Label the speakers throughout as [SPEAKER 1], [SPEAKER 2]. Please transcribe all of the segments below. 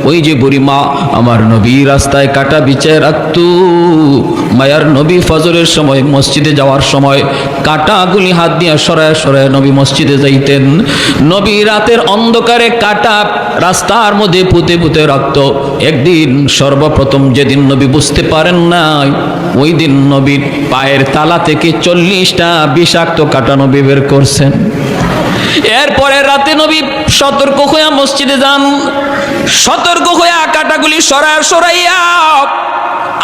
[SPEAKER 1] ওই যে বুড়ি মা আমার নবী রাস্তায় কাটা বিছায় রাখত। মায়ার নবী ফজরের সময় মসজিদে যাওয়ার সময় কাটাগুলি হাত দিয়ে সরায় সরায় নবী মসজিদে যাইতেন। নবী রাতের অন্ধকারে কাটা রাস্তার মধ্যে পুঁতে পুঁতে রাখত। একদিন সর্বপ্রথম যেদিন নবী বুঝতে পারেন নাই, ওই দিন নবীর পায়ের তালা থেকে 40টা বিষাক্ত কাটা নবী বের করছেন। এরপরে রাতে নবী সতর্ক হইয়া মসজিদে যান। সতর্ক হইয়া কাটাগুলি সরাইয়া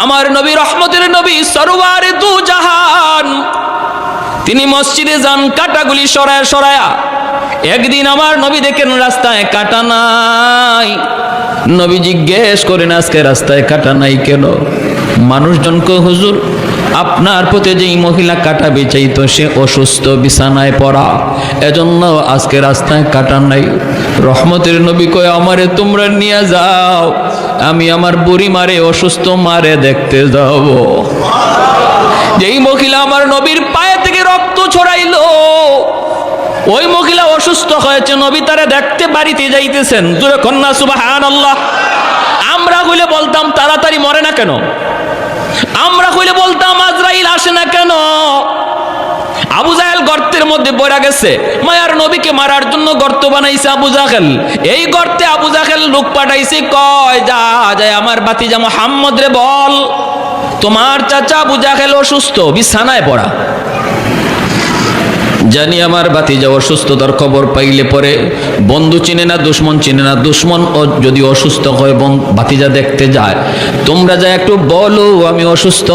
[SPEAKER 1] আমার নবী রহমতের নবী সরওয়ারে দু জাহান তিনি মসজিদে যান কাটাগুলি সরায়া। একদিন আমার নবী দেখেন রাস্তায় কাটা নাই। নবী জিজ্ঞেস করেন আজকে রাস্তায় কাটা নাই কেন? মানুষজন কয় হুজুর আপনার প্রতি যেই মহিলা কাটা বেচাইতো সে অসুস্থ, বিছানায় পড়া, এজন্য আজকে রাস্তায় কাটা নাই। রহমতের নবী কয় আমারে তোমরা নিয়ে যাও, আমি আমার বুড়ি মারে অসুস্থ মারে দেখতে যাব। যেই মহিলা আমার নবীর পায়ে থেকে রক্ত ছড়াইলো, ওই মহিলা অসুস্থ হয়েছে, নবী তারে দেখতে বাড়িতে যাইতেছেন। জোরে কন্যা সুবহানাল্লাহ। আমরা হইলে বলতাম তাড়াতাড়ি মরে না কেন? আমরা হইলে বলতাম আজরাইল আসে না কেন? আবু জাহেল গর্তের মধ্যে পড়ে গেছে, মায়ার নবীকে মারার জন্য গর্ত বানাইছে আবু জাহেল। এই গর্তে আবু জাহেল লোক পাঠাইছে, কয় যা যায় আমার ভাতিজা মুহাম্মদ রে বল তোমার চাচা আবু জাহেল অসুস্থ, বিছানায় পড়া। জানি আমার ভাতিজা অসুস্থতার খবর পাইলে পরে বন্ধু চিনে না দুশ্মন চিনে না, দুশ্মন যদি অসুস্থ হয় ভাতিজা দেখতে যায়, তোমরা যা একটু বলো আমি অসুস্থ,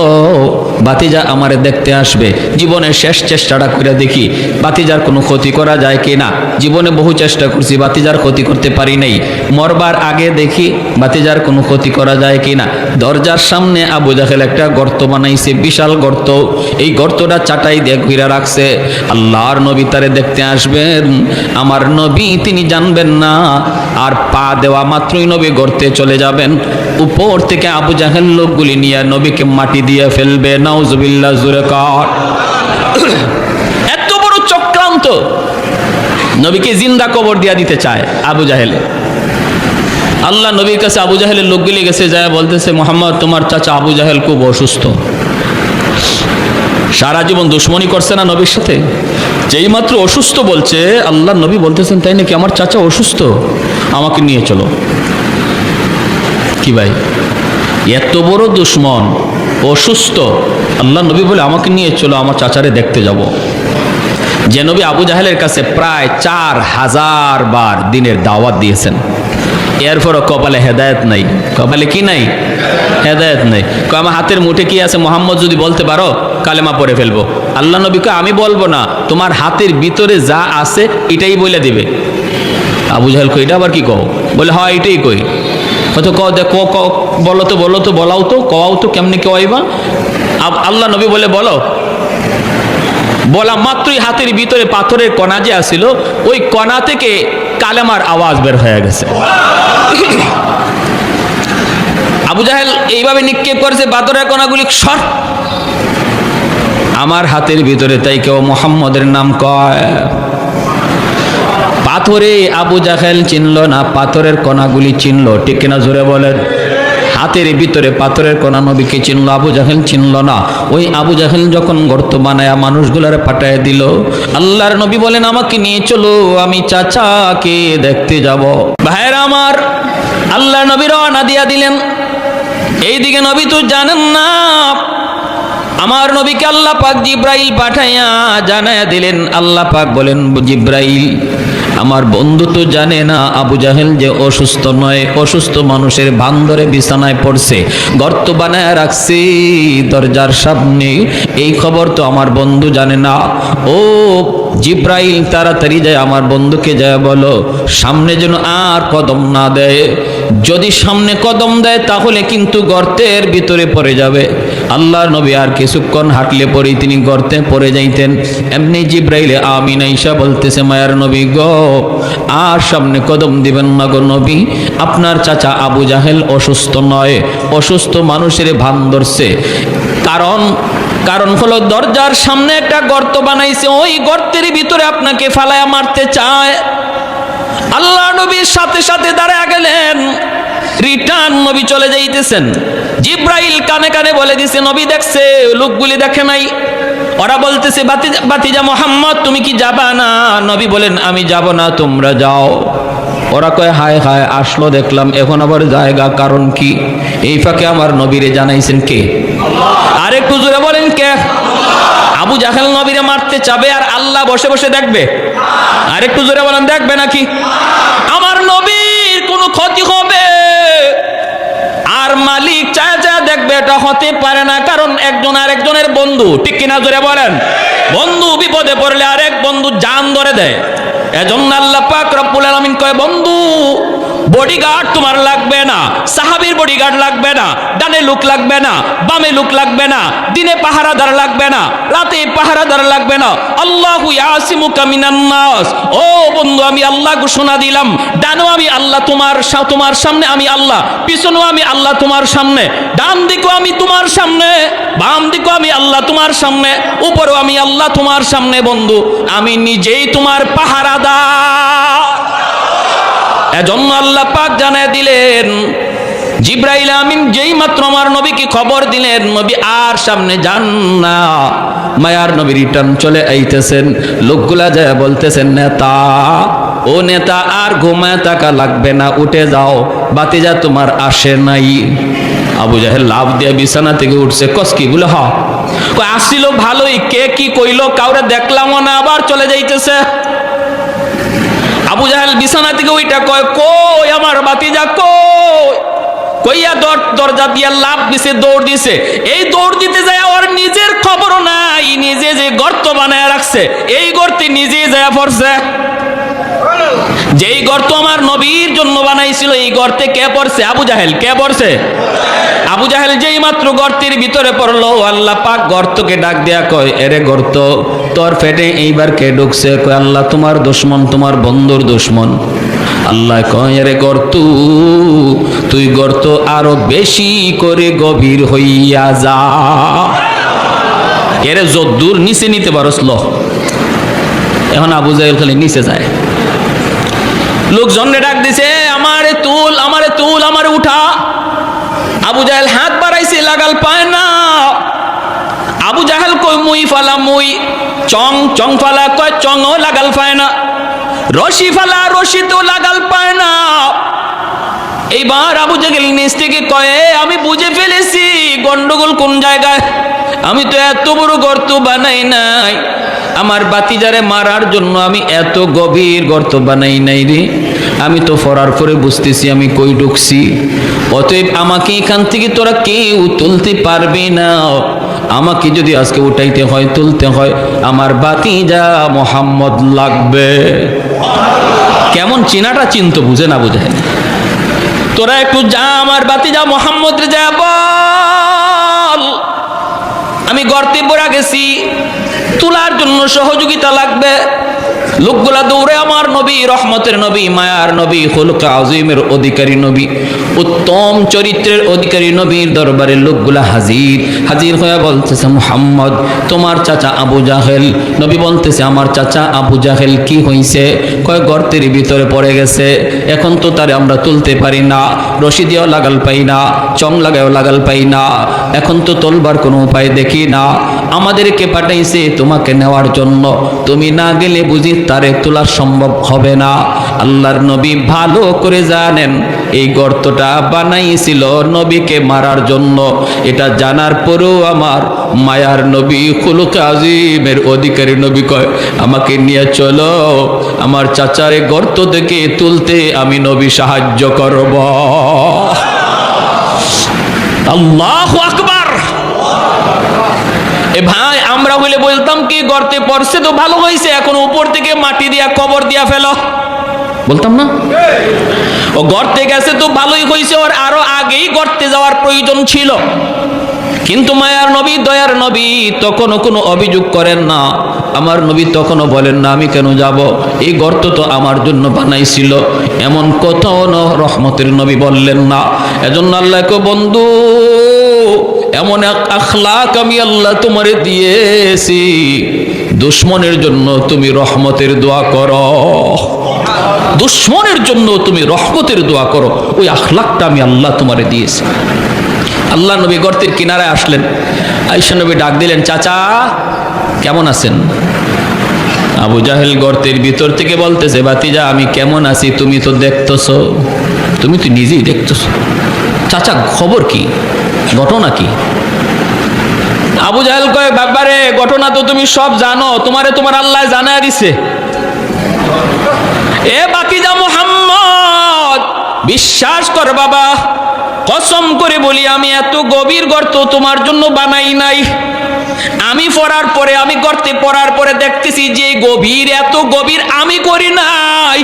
[SPEAKER 1] ভাতিজা আমারে দেখতে আসবে। জীবনের শেষ চেষ্টাটা করে দেখি ভাতিজার কোনো ক্ষতি করা যায় কি না। জীবনে বহু চেষ্টা করছি, ভাতিজার ক্ষতি করতে পারি নাই। মরবার আগে দেখি ভাতিজার কোনো ক্ষতি করা যায় কি না। দরজার সামনে আবু জাহেল একটা গর্ত বানাইছে, বিশাল গর্ত। এই গর্তটা চাটাই দিয়ে ঘিরে রাখছে। আল্লাহর নবী তারে দেখতে আসবেন, আমার নবী তিনি জানবেন না, আর পা দেওয়া মাত্রই নবী গর্তে চলে যাবেন। উপর থেকে আবু জাহেল লোকগুলি নিয়ে নবীকে মাটি দিয়ে ফেলবে। নাউজুবিল্লাহ, জোরে কর। এত বড় চক্রান্ত, নবীকে জিন্দা কবর দিয়া দিতে চায় আবু জাহেল। আল্লাহ নবীর কাছে আবু জাহেলের লোকগুলি গেছে, যায় বলতেছে মুহাম্মদ তোমার চাচা আবু জাহেল খুব অসুস্থ। সারা জীবন দুশ্মনী করছে না নবীর সাথে, যেই মাত্র অসুস্থ বলছে আল্লাহ নবী বলতেছেন তাই নাকি? আমার চাচা অসুস্থ, আমাকে নিয়ে চলো। কি ভাই, এত বড় দুশ্মন অসুস্থ, আল্লাহ নবী বলে আমাকে নিয়ে চলো, আমার চাচারে দেখতে যাব। যে নবী আবু জাহেলের কাছে প্রায় 4000 বার দিনের দাওয়াত দিয়েছেন, এরপরও কপালে হেদায়েত নাই। কপালে কি নাই? হেদায়েত নাই। আমার হাতের মুঠে কি আছে মোহাম্মদ যদি বলতে পারো কালেমা পড়ে ফেলবো। আল্লাহ নবী কয় আমি বলবো না, তোমার হাতের ভিতরে যা আছে এটাই বলে দিবে। আবু জাহেল কই এটা আবার কি কও? বলে হয় এটাই কই। হয়তো বলো তো বলাও তো, কওয়াও তো, কেমনি কেওয়াইবা? আল্লাহ নবী বলে বলো। বলা মাত্রই হাতের ভিতরে পাথরের কণা যে আসিল, ওই কণা থেকে কালেমার আওয়াজ বের হয়ে গেছে। আবু জাহেল এইভাবে নিক্ষেপ করেছে পাথরের কণাগুলি, সর আমার হাতের ভিতরে, তাই কেউ মুহাম্মদের নাম কয়। পাথরে আবু জাহেল চিনল না, পাথরের কণাগুলি চিনল, ঠিক কিনা জোরে বলেন? হাতের ভিতরে পাথরের কণা নবীকে চিনল, আবু জাহেল চিনল না। ওই আবু জাহেল যখন গর্ত বানায়া মানুষগুলারে পাঠায় দিল, আল্লাহর নবী বলেন আমাকে নিয়ে চলো, আমি চাচাকে দেখতে যাব। ভাইরা আমার, আল্লাহর নবী রওনা দিয়া দিলেন। এইদিকে নবী তো জানেন না, আমার নবীকে আল্লাহ পাক জিব্রাইল পাঠাইয়া জানায়া দিলেন। আল্লাহ পাক বলেন জিব্রাইল আমার বন্ধু তো জানে না আবু জাহেল যে অসুস্থ নয়, অসুস্থ মানুষের ভান ধরে বিছানায় পড়ছে, গর্ত বানায় রাখছে দরজার সামনে, এই খবর তো আমার বন্ধু জানে না। ও জিব্রাইল তাড়াতাড়ি যায় আমার বন্ধুকে যায় বলো সামনে যেন আর কদম না দেয়, যদি সামনে কদম দেয় তাহলে কিন্তু গর্তের ভিতরে পড়ে যাবে। আল্লাহর নবী আর কিছুক্ষণ হাঁটলে পরেই তিনি গর্তে পড়ে যাইতেন। এমনি জিব্রাইলে আমিন আইসা বলতেছে মায়ার নবী গো আর সামনে কদম দিবেন না গো নবী, আপনার চাচা আবু জাহেল অসুস্থ নয়, অসুস্থ মানুষের ভান ধরছে। কারণ হলো দরজার সামনে একটা গর্ত বানাইছে, ওই গর্তের ভিতরে আপনাকে ফালায়া মারতে চায়। আল্লাহ নবীর সাথে সাথে দাঁড়ায় গেলেন। রিটার্ন নবী চলে যাইতেছেন। জিব্রাইল কানে কানে বলে দিছে নবী দেখছে, লোকগুলি দেখে নাই। ওরা বলতেছে বাতিজা মোহাম্মদ তুমি কি যাবা না? নবী বলেন আমি যাব না, তোমরা যাও। ওরা কয় হায় হায়, আসলো দেখলাম, এখন আবার জায়গা, কারণ কি? এই ফাঁকে আমার নবীরে জানাইছেন কে? আর একটু জোরে বলেন কে? আবু জাহেল নবীরে মারতে চাবে আর আল্লাহ বসে বসে দেখবে? আর একটু জোরে বলেন, দেখবে নাকি? আমার নবীর কোনো ক্ষতি হবে আর মালিক চায় চায় দেখবে? এটা হতে পারে না, কারণ একজন আর একজনের বন্ধু, ঠিক কিনা জোরে বলেন? বন্ধু বিপদে পড়লে আরেক বন্ধু জান ধরে দেয়। এজন্য আল্লাহ পাক রব্বুল আলামিন কয় বন্ধু বডিগার্ড তোমার লাগবে না, সাহাবীর বডিগার্ড লাগবে না, ডানে লোক লাগবে না, বামে লোক লাগবে না, দিনে পাহারাদার লাগবে না, রাতে পাহারাদার লাগবে না। আল্লাহু ইয়াসিমুকা মিনান নাস। ও বন্ধু আমি আল্লাহ ঘোষণা দিলাম, ডানেও আমি আল্লাহ তোমার সামনে আমি আল্লাহ, পিছনেও আমি আল্লাহ তোমার সামনে, ডান দিকেও আমি তোমার সামনে, বাম দিকেও আমি আল্লাহ তোমার সামনে, উপরেও আমি আল্লাহ তোমার সামনে। বন্ধু আমি নিজেই তোমার পাহারাদার। এজন্য আল্লাহ পাক জানায় দিলেন, জিব্রাইল আমিন যেই মাত্র আমার নবীকে খবর দিলেন নবী আর সামনে যান না, মায়ার নবী রিটার্ন চলে আইতেছেন। লোকগুলা যায় বলতেছেন নেতা, ও নেতা আর ঘুমায় থাকা লাগবে না, উঠে যাও, বাতিজা তোমার আসে নাই। আবু জাহেল লাভ দিয়ে বিছানা থেকে উঠছে। কসকি বলে হ আসছিল ভালোই, কে কি কইলো কাউরে দেখলামও না, আবার চলে যাইতেছে। আবু জাহেল বিছানা থেকে ওইটা কয় কই আমার বাতিজা কই? কইয়া দরজা দিয়া লাভ দিছে, দৌড় দিছে। এই দৌড় দিতে যায় ওর নিজের খবরও নাই, নিজে যে গর্ত বানায় রাখছে এই গর্তে নিজেই যায় পড়ছে। যেই গর্ত আমার নবীর জন্য বানাইছিল এই গর্তে কে পড়ছে? আবু জাহেল। কে পড়ছে? আবু জাহেল যেই মাত্র গর্তের ভিতরে পড়লো, আল্লাহ পাক গর্তকে ডাক দেয়া কয় এরে গর্ত তোর পেটে এইবার কে ঢুকছে? কয় আল্লাহ তোমার দুশমন, তোমার বন্ধুর দুশমন। আল্লাহ কয় এরে গর্ত তুই গর্ত আরো বেশি করে গভীর হইয়া যা, এরে যদ্দূর নিচে নিতে পারস ল। এখন আবু জাহেল খালি নিচে যায়। লোকজনরে ডাক দিছে আমারে তুল, আমারে তুল, আমারে উঠা। আবু জাহেল হাত বাড়াইছে, লাগাল পায় না। আবু জাহেল কই মুই ফালা মুই, চং ফালা কয় চংও লাগাল পায় না, রশি ফালা রশি তো লাগাল পায় না। এইবার আবু জাহেল নিচ থেকে কয়ে আমি বুঝে ফেলেছি গন্ডগোল কোন জায়গায়। আমি তো এত বড় গর্ত বানাই নাই, আমার বাতিজারে মারার জন্য আমি এত গভীর গর্ত বানাই নাই রে। আমি তো ফরার করে বুঝতেছি আমি কই ঢুকছি। অতএব আমাকে এখান থেকে তোরা কেউ তুলতে পারবে না। আমাকে যদি আজকে উঠাইতে হয়, তুলতে হয়, আমার বাতিজা মোহাম্মদ লাগবে। কেমন চিনাটা চিনতো, বুঝে না বুঝে? তোরা একটু যা আমার বাতিজা মোহাম্মদ রে যা বল আমি গর্তে পড়া গেছি, তোলার জন্য সহযোগিতা লাগবে। লোকগুলা দৌড়ে আমার নবী, রহমতের নবী, মায়ার নবী, খুলক আযীমের অধিকারী নবী, উত্তম চরিত্রের অধিকারী নবীর দরবারে লোকগুলা হাজির হয়ে বলতেছে মুহাম্মদ তোমার চাচা আবু জাহেল। নবী বলতেছে আমার চাচা আবু জাহেল কি হইছে? কয় গর্তের ভিতরে পড়ে গেছে, এখন তো তারে আমরা তুলতে পারি না, রশি দিয়েও লাগাল পাই না, চং লাগায়ও লাগাল পাই না, এখন তো তোলবার কোনো উপায় দেখি না। আমাদেরকে পাঠাইছে তোমাকে নেওয়ার জন্য, তুমি না গেলে বুঝি তারে তোলা সম্ভব হবে না। আল্লাহর নবী ভালো করে জানেন এই গর্তটা বানাইছিল নবীকে মারার জন্য। এটা জানার পরেও আমার মায়ার নবী, খুলুক আযীমের অধিকারী নবী কয় আমাকে নিয়ে চলো, আমার চাচারে গর্ত থেকে তুলতে আমি নবী সাহায্য করব। আল্লাহু আকবার। এ ভাই আমরা হইলে বলতাম কি গর্তে পড়ছে তো ভালো হয়েছে, এখন উপর থেকে মাটি দিয়া কবর দিয়া ফেলো, বলতাম না? ও গর্তে গেছে তো ভালোই হয়েছে, ওর আরো আগেই গর্তে যাওয়ার প্রয়োজন ছিল। কিন্তু মায়ার নবী, দয়ার নবী তখনও কোনো অভিযোগ করেন না। আমার নবী তখনও বলেন না আমি কেন যাব, এই গর্ত তো আমার জন্য বানাইছিল, এমন কথাও রহমতের নবী বললেন না। এজন্য আল্লাহকে বন্ধু এমন এক আখলাক আমি আল্লাহ তোমারে দিয়েছি, দুশ্মনের জন্য তুমি রহমতের দোয়া করো। দুশ্মনের জন্য তুমি রহমতের দোয়া করো, ওই আখলাকটা আমি আল্লাহ তোমারে দিয়েছি। আল্লাহ নবী গর্তের কিনারায় আসলেন, আয়েশা নবী ডাক দিলেন, চাচা কেমন আছেন? আবু জাহেল গর্তের ভিতর থেকে বলতেছে, ভাতিজা আমি কেমন আছি তুমি তো দেখতেছো, তুমি তো নিজেই দেখতেছো, চাচা খবর কি, ঘটনা কি? আবু জাহেল কয়, বাবারে ঘটনা তো তুমি সব জানো, তোমারে তোমার আল্লাহ জানায় দিছে। এ ভাতিজা মুহাম্মদ, বিশ্বাস কর বাবা, কসম করে বলি আমি এত গভীর গর্ত তোমার জন্য বানাই নাই। আমি পড়ার পরে, আমি গর্তে পড়ার পরে দেখতেছি যে গভীর, এত গভীর আমি করি নাই।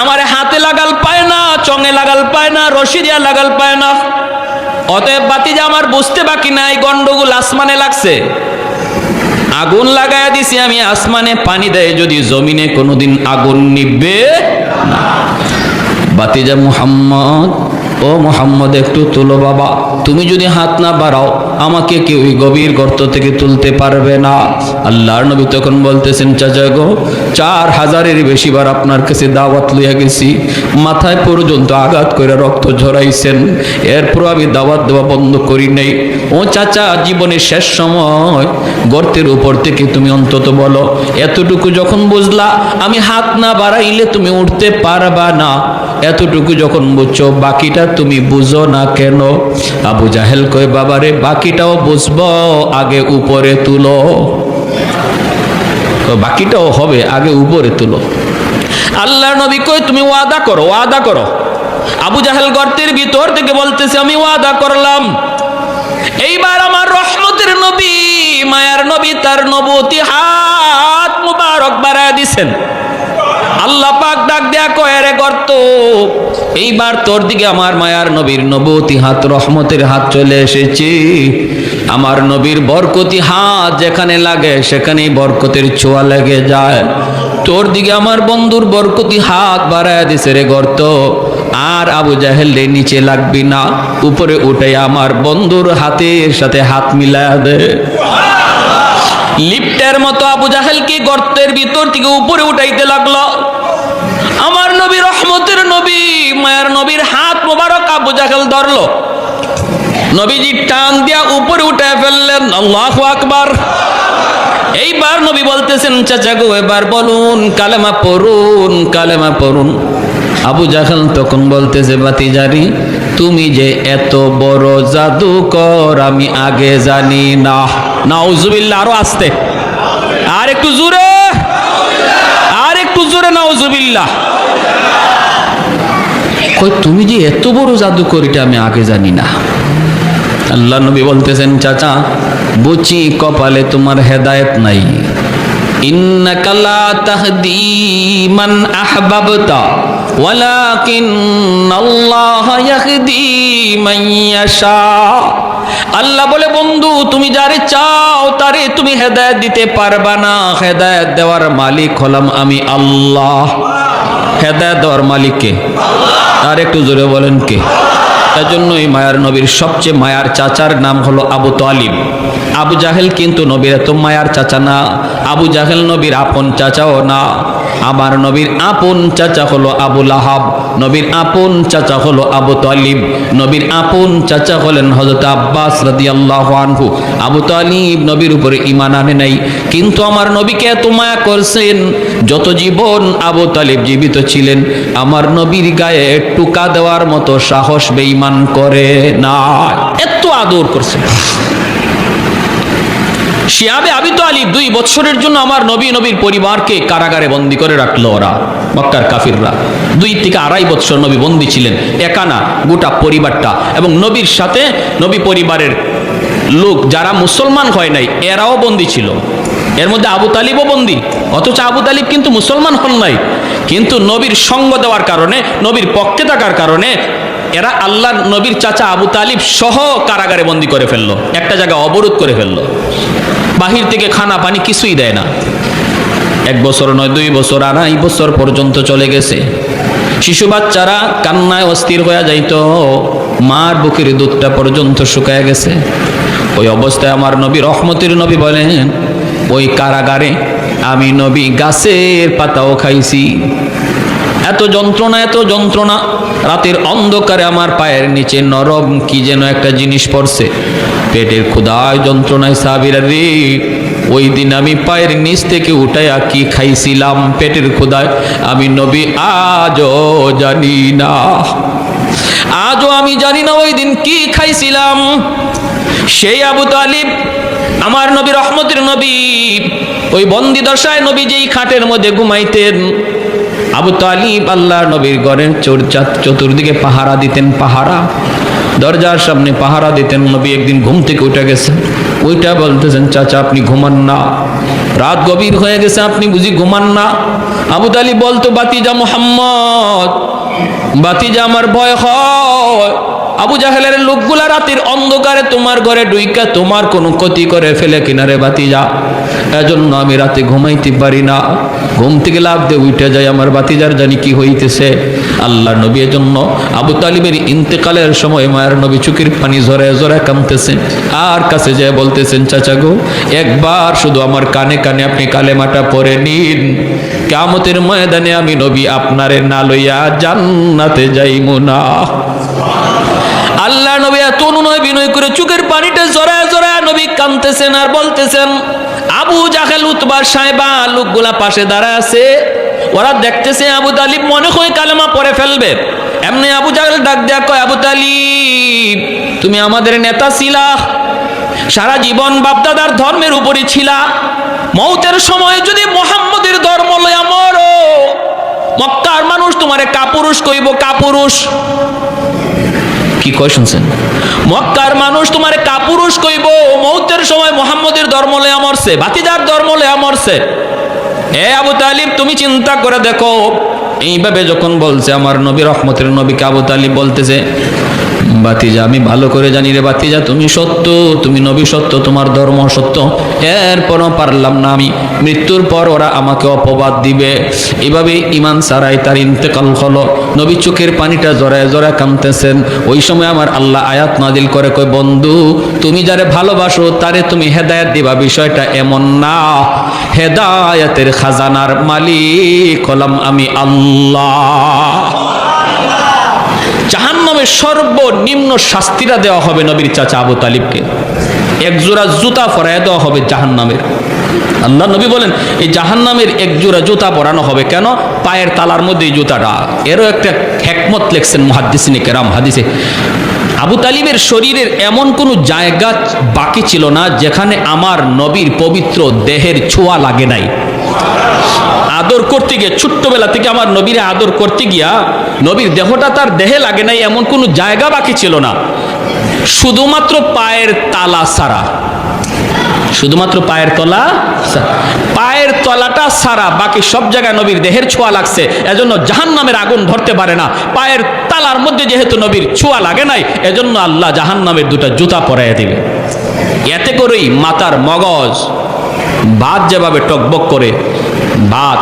[SPEAKER 1] আমারে হাতে লাগাল পায় না, চঙে লাগাল পায় না, রশি দিয়া লাগাল পায় না। অতএব ভাতিজা আমার বুঝতে বাকি নাই, গন্ডগোল আসমানে লাগছে। আগুন লাগায়া দিছি আমি আসমানে, পানি দেয় যদি জমিনে, কোনোদিন আগুন নিবে না। ভাতিজা মুহাম্মদ, ও মুহাম্মদ একটু তুলো বাবা, তুমি যদি হাত না বাড়াও আমাকে কেউ ওই গভীর গর্ত থেকে তুলতে পারবে না। আল্লাহর নবী তখন বলতেছেন, চাচা গো 4000-এর বেশি বার আপনার কাছে দাওয়াত লইয়া গেছি, মাথায় পর্যন্ত আঘাত করে রক্ত ঝরাইছেন, এরপর আমি দাওয়াত দেওয়া বন্ধ করি নাই। ও চাচা, জীবনের শেষ সময় গর্তের উপর থেকে তুমি অন্তত বলো, এতটুকু যখন বুঝলা আমি হাত না বাড়াইলে তুমি উঠতে পারবা না, এতটুকু যখন বুঝছো বাকিটা তুমি বুঝো না কেন? আবু জাহেল কয়, বাবারে বাকিটাও বুঝবো, আগে উপরে তুলো। বাকিটাও হবে, আগে উপরে তুলো। আল্লাহর নবী কয়, তুমি ওয়াদা করো, ওয়াদা করো। আবু জাহেল গর্তের ভিতর থেকে বলতেছে, আমি ওয়াদা করলাম এইবার আমার রহমতের নবী, মায়ার নবী তার নবুয়তি হাত মুবারক বাড়ায় দিছেন। আল্লাহ পাক ডাক দেয়া কয়, রে গর্ত, এইবার তোর দিকে আমার মায়ার নবীর নবুয়তি হাত, রহমতের হাত চলে এসেছে। আমার নবীর বরকতি হাত যেখানে লাগে সেখানেই বরকতের ছোঁয়া লেগে যায়। তোর দিকে আমার বন্ধুর বরকতি হাত বাড়ায় দিছে রে গর্ত, আর আবু জাহেল রে নিচে লাগবি না, উপরে উঠে আমার বন্ধুর হাতের সাথে হাত মিলায়া দে। লিফটের মতো আবু জাহেলকে গর্তের ভিতর থেকে উপরে উঠাইতে লাগলো। আমার নবী, রহমতের নবী, মায়ের নবীর হাত মোবারক আবু জাহেল ধরলো, নবীজি টান দিয়া উপরে উঠায় ফেললেন। আল্লাহু আকবার। এইবার নবী বলতেছেন, চাচা গো এবার বলুন, কালেমা পড়ুন, কালেমা পড়ুন। আবু জাহেল তখন বলতেছে, ভাতিজারি তুমি যে এত বড় জাদুকর আমি আগে জানি না। নাউজুবিল্লাহ, আরো আস্তে, আর একটু জোরে, আর একটু জোরে, নাউজুবিল্লাহ। কই তুমি যে এত বড় জাদুকর এটা আমি আগে জানি না। আল্লাহ নবী বলতেছেন, চাচা বুঝি কপালে তোমার হেদায়েত নাই। ইন্নাকা লা তাহদি মান আহবাবতা ওয়ালাকিন্নাল্লাহা ইয়াহদি মান ইয়াশা। আল্লাহ বলে, বন্ধু তুমি যারে চাও তারে তুমি হেদায়েত দিতে পারবা না, হেদায়েত দেওয়ার মালিক হলাম আমি আল্লাহ। হেদায়েত দেওয়ার মালিক কে? আর একটু জোরে বলেন কে? তার জন্যই মায়ার নবীর সবচেয়ে মায়ার চাচার নাম হলো আবু তালিব। আবু জাহেল কিন্তু নবীর এত মায়ার চাচা না, আবু জাহেল নবীর আপন চাচাও না। আমার নবীর আপন চাচা হলো আবু লাহাব, নবীর আপন চাচা হলো আবু তালিব, নবীর আপন চাচা হলেন হযরত আব্বাস রাদিয়াল্লাহু আনহু। আবু তালিব নবীর উপরে ঈমান আনে নাই, কিন্তু আমার নবীকে এত মায়া করছেন, যত জীবন আবু তালিব জীবিত ছিলেন আমার নবীর গায়ে টুকা দেওয়ার মতো সাহস বেঈমান করে না, এত আদর করছেন। শিয়াবে আবি তালিব 2 বছরের জন্য আমার নবীর পরিবারকে কারাগারে বন্দী করে রাখলো ওরা, মক্কার কাফিররা। 2 থেকে 2.5 বছর নবী বন্দী ছিলেন, একা না গোটা পরিবারটা। এবং নবীর সাথে নবী পরিবারের লোক যারা মুসলমান হয় নাই এরাও বন্দী ছিল, এর মধ্যে আবু তালিবও বন্দী। অথচ আবু তালিব কিন্তু মুসলমান হন নাই, কিন্তু নবীর সঙ্গ দেওয়ার কারণে, নবীর পক্ষে থাকার কারণে এরা আল্লাহর নবীর চাচা আবু তালিব সহ কারাগারে বন্দী করে ফেললো, একটা জায়গায় অবরোধ করে ফেললো। বাহির থেকে খানা পানি কিছুই দেয় না। 1 বছর নয়, 2 বছর, 2.5 বছর পর্যন্ত চলে গেছে। শিশু বাচ্চারা কান্নায় অস্থির হয়ে যাইতো, মার বুকের দুধটা পর্যন্ত শুকায় গেছে। ওই অবস্থায় আমার নবী, রহমতের নবী বলেন, ওই কারাগারে আমি নবী গাছের পাতাও খাইছি। এত যন্ত্রণা, এত যন্ত্রণা। রাতের অন্ধকারে আমার পায়ের নিচে নরম কি যেন একটা জিনিস পড়ছে, পেটের ক্ষুধায় যন্ত্রণায় সাহাবীরা রে, ওই দিন আমি পায়ের নিচ থেকে উঠাইয়া কি খাইছিলাম পেটের ক্ষুধায় আমি নবী আজও জানি না। আজও আমি জানি না ওই দিন কি খাইছিলাম। সেই আবু তালিব আমার নবী, রহমতের নবী, ওই বন্দি দশায় নবী যেই খাটের মধ্যে ঘুমাইতেন, আবু তালিব আল্লাহর নবীর ঘরের চতুর্দিকে পাহারা দিতেন। পাহারা, দরজার সামনে পাহারা দিতেন। নবী একদিন ঘুম থেকে উঠে গেছেন, ওইটা বলতেছেন চাচা আপনি ঘুমান না, রাত গভীর হয়ে গেছে, আপনি বুঝি ঘুমান না? আবু তালিব বলতো বাতিজা মুহাম্মদ, বাতিজা আমার ভয় হয়, আবু জাহেলের লোকগুলা রাতের অন্ধকারে তোমার ঘরে ঢুইকা তোমার কোনো ক্ষতি করে ফেলে কিনারে বাতিজা, এজন্য আমি রাতে ঘুমাইতে পারি না। ঘুম থেকে লাফ দিয়ে উঠে যায়, আমার বাতিজার জানি কি হইতেছে। আল্লাহ নবী এজন্য আবু তালিবের ইন্তেকালের সময় মায়ের নবী চোখের পানি ঝরে ঝরে কাঁদতেছেন, আর কাছে যায় বলতেছেন চাচা গো, একবার শুধু আমার কানে কানে আপনি কালেমাটা পড়ে নিন, কিয়ামতের ময়দানে আমি নবী আপনারে না লইয়া জান্নাতে যাইমু না। আল্লাহ নবী এত অনুনয় বিনয় করে চোখের পানিটা জড়ায় জড়ায় নবী কাঁদতেছেন আর বলতেছেন। আবু জাহেল, উতবা, সাইবা লোকগুলা পাশে দাঁড়ায় আছে, ওরা দেখতেছে আবু তালিব মনে হয় কালেমা পড়ে ফেলবে। এমনি আবু জাহেল ডাক দেয়া কয়, আবু তালিব তুমি আমাদের নেতা ছিলা, সারা জীবন বাপদাদার ধর্মের উপরই ছিলা, মৌতের সময় যদি মুহাম্মদের ধর্ম লইয়া মরো, মক্কার মানুষ তোমারে কাপুরুষ কইব। কাপুরুষ কি কয় শুনছেন? মক্কার মানুষ তোমারে কাপুরুষ কইব, মৌতের সময় মুহাম্মদের ধর্ম লইয়া মরছে, ভাতিজার ধর্ম লইয়া মরছে। এ আবু তালিব তুমি চিন্তা করে দেখো। এইভাবে যখন বলছে আমার নবী, রহমতের নবীকে আবু তালিব বলতেছে, বাতিজা আমি ভালো করে জানি রে বাতিজা, তুমি সত্য, তুমি নবী সত্য, তোমার ধর্ম সত্য, এরপরও পারলাম না আমি, মৃত্যুর পর ওরা আমাকে অপবাদ দিবে। এভাবে ইমান ছাড়াই তার ইন্তেকাল হলো। নবী চোখের পানিটা জড়ায় জড়ায় কাঁদতেছেন। ওই সময় আমার আল্লাহ আয়াত নাজিল করে কয়, বন্ধু তুমি যারে ভালোবাসো তারে তুমি হেদায়েত দিবা, বিষয়টা এমন না, হেদায়েতের খাজানার মালিক হলাম আমি আল্লাহ। জাহান্নামের সর্বনিম্ন শাস্তিটা দেওয়া হবে নবীর চাচা আবু তালিবকে, একজোড়া জুতা পরায় দেওয়া হবে জাহান্নামের। আল্লাহ নবী বলেন এই জাহান্নামের একজোড়া জুতা পরানো হবে। কেন? পায়ের তালার মধ্যে এই জুতাটা। এরও একটা হিকমত লেখছেন মুহাদ্দিসিনে কেরাম হাদিসে। আবু তালিবের শরীরের এমন কোনো জায়গা বাকি ছিল না যেখানে আমার নবীর পবিত্র দেহের ছোঁয়া লাগে নাই। আদর করতে গিয়ে, ছোট্টবেলা থেকে আমার নবীরে আদর করতে গিয়া নবীর দেহটা তার দেহে লাগে নাই, এমন কোনো জায়গা বাকি ছিল না, শুধুমাত্র পায়ের তালা ছাড়া। শুধুমাত্র পায়ের তলা, পায়ের তলাটা ছাড়া বাকি সব জায়গায় নবীর দেহের ছোঁয়া লাগছে। এজন্য জাহান্নামের আগুন ধরতে পারে না। পায়ের তালার মধ্যে যেহেতু নবীর ছোঁয়া লাগে নাই, এজন্য আল্লাহ জাহান্নামের দুটা জুতা পরাইয়া দিবে। এতে করেই মাথার মগজ, ভাত যেভাবে টকবক করে, ভাত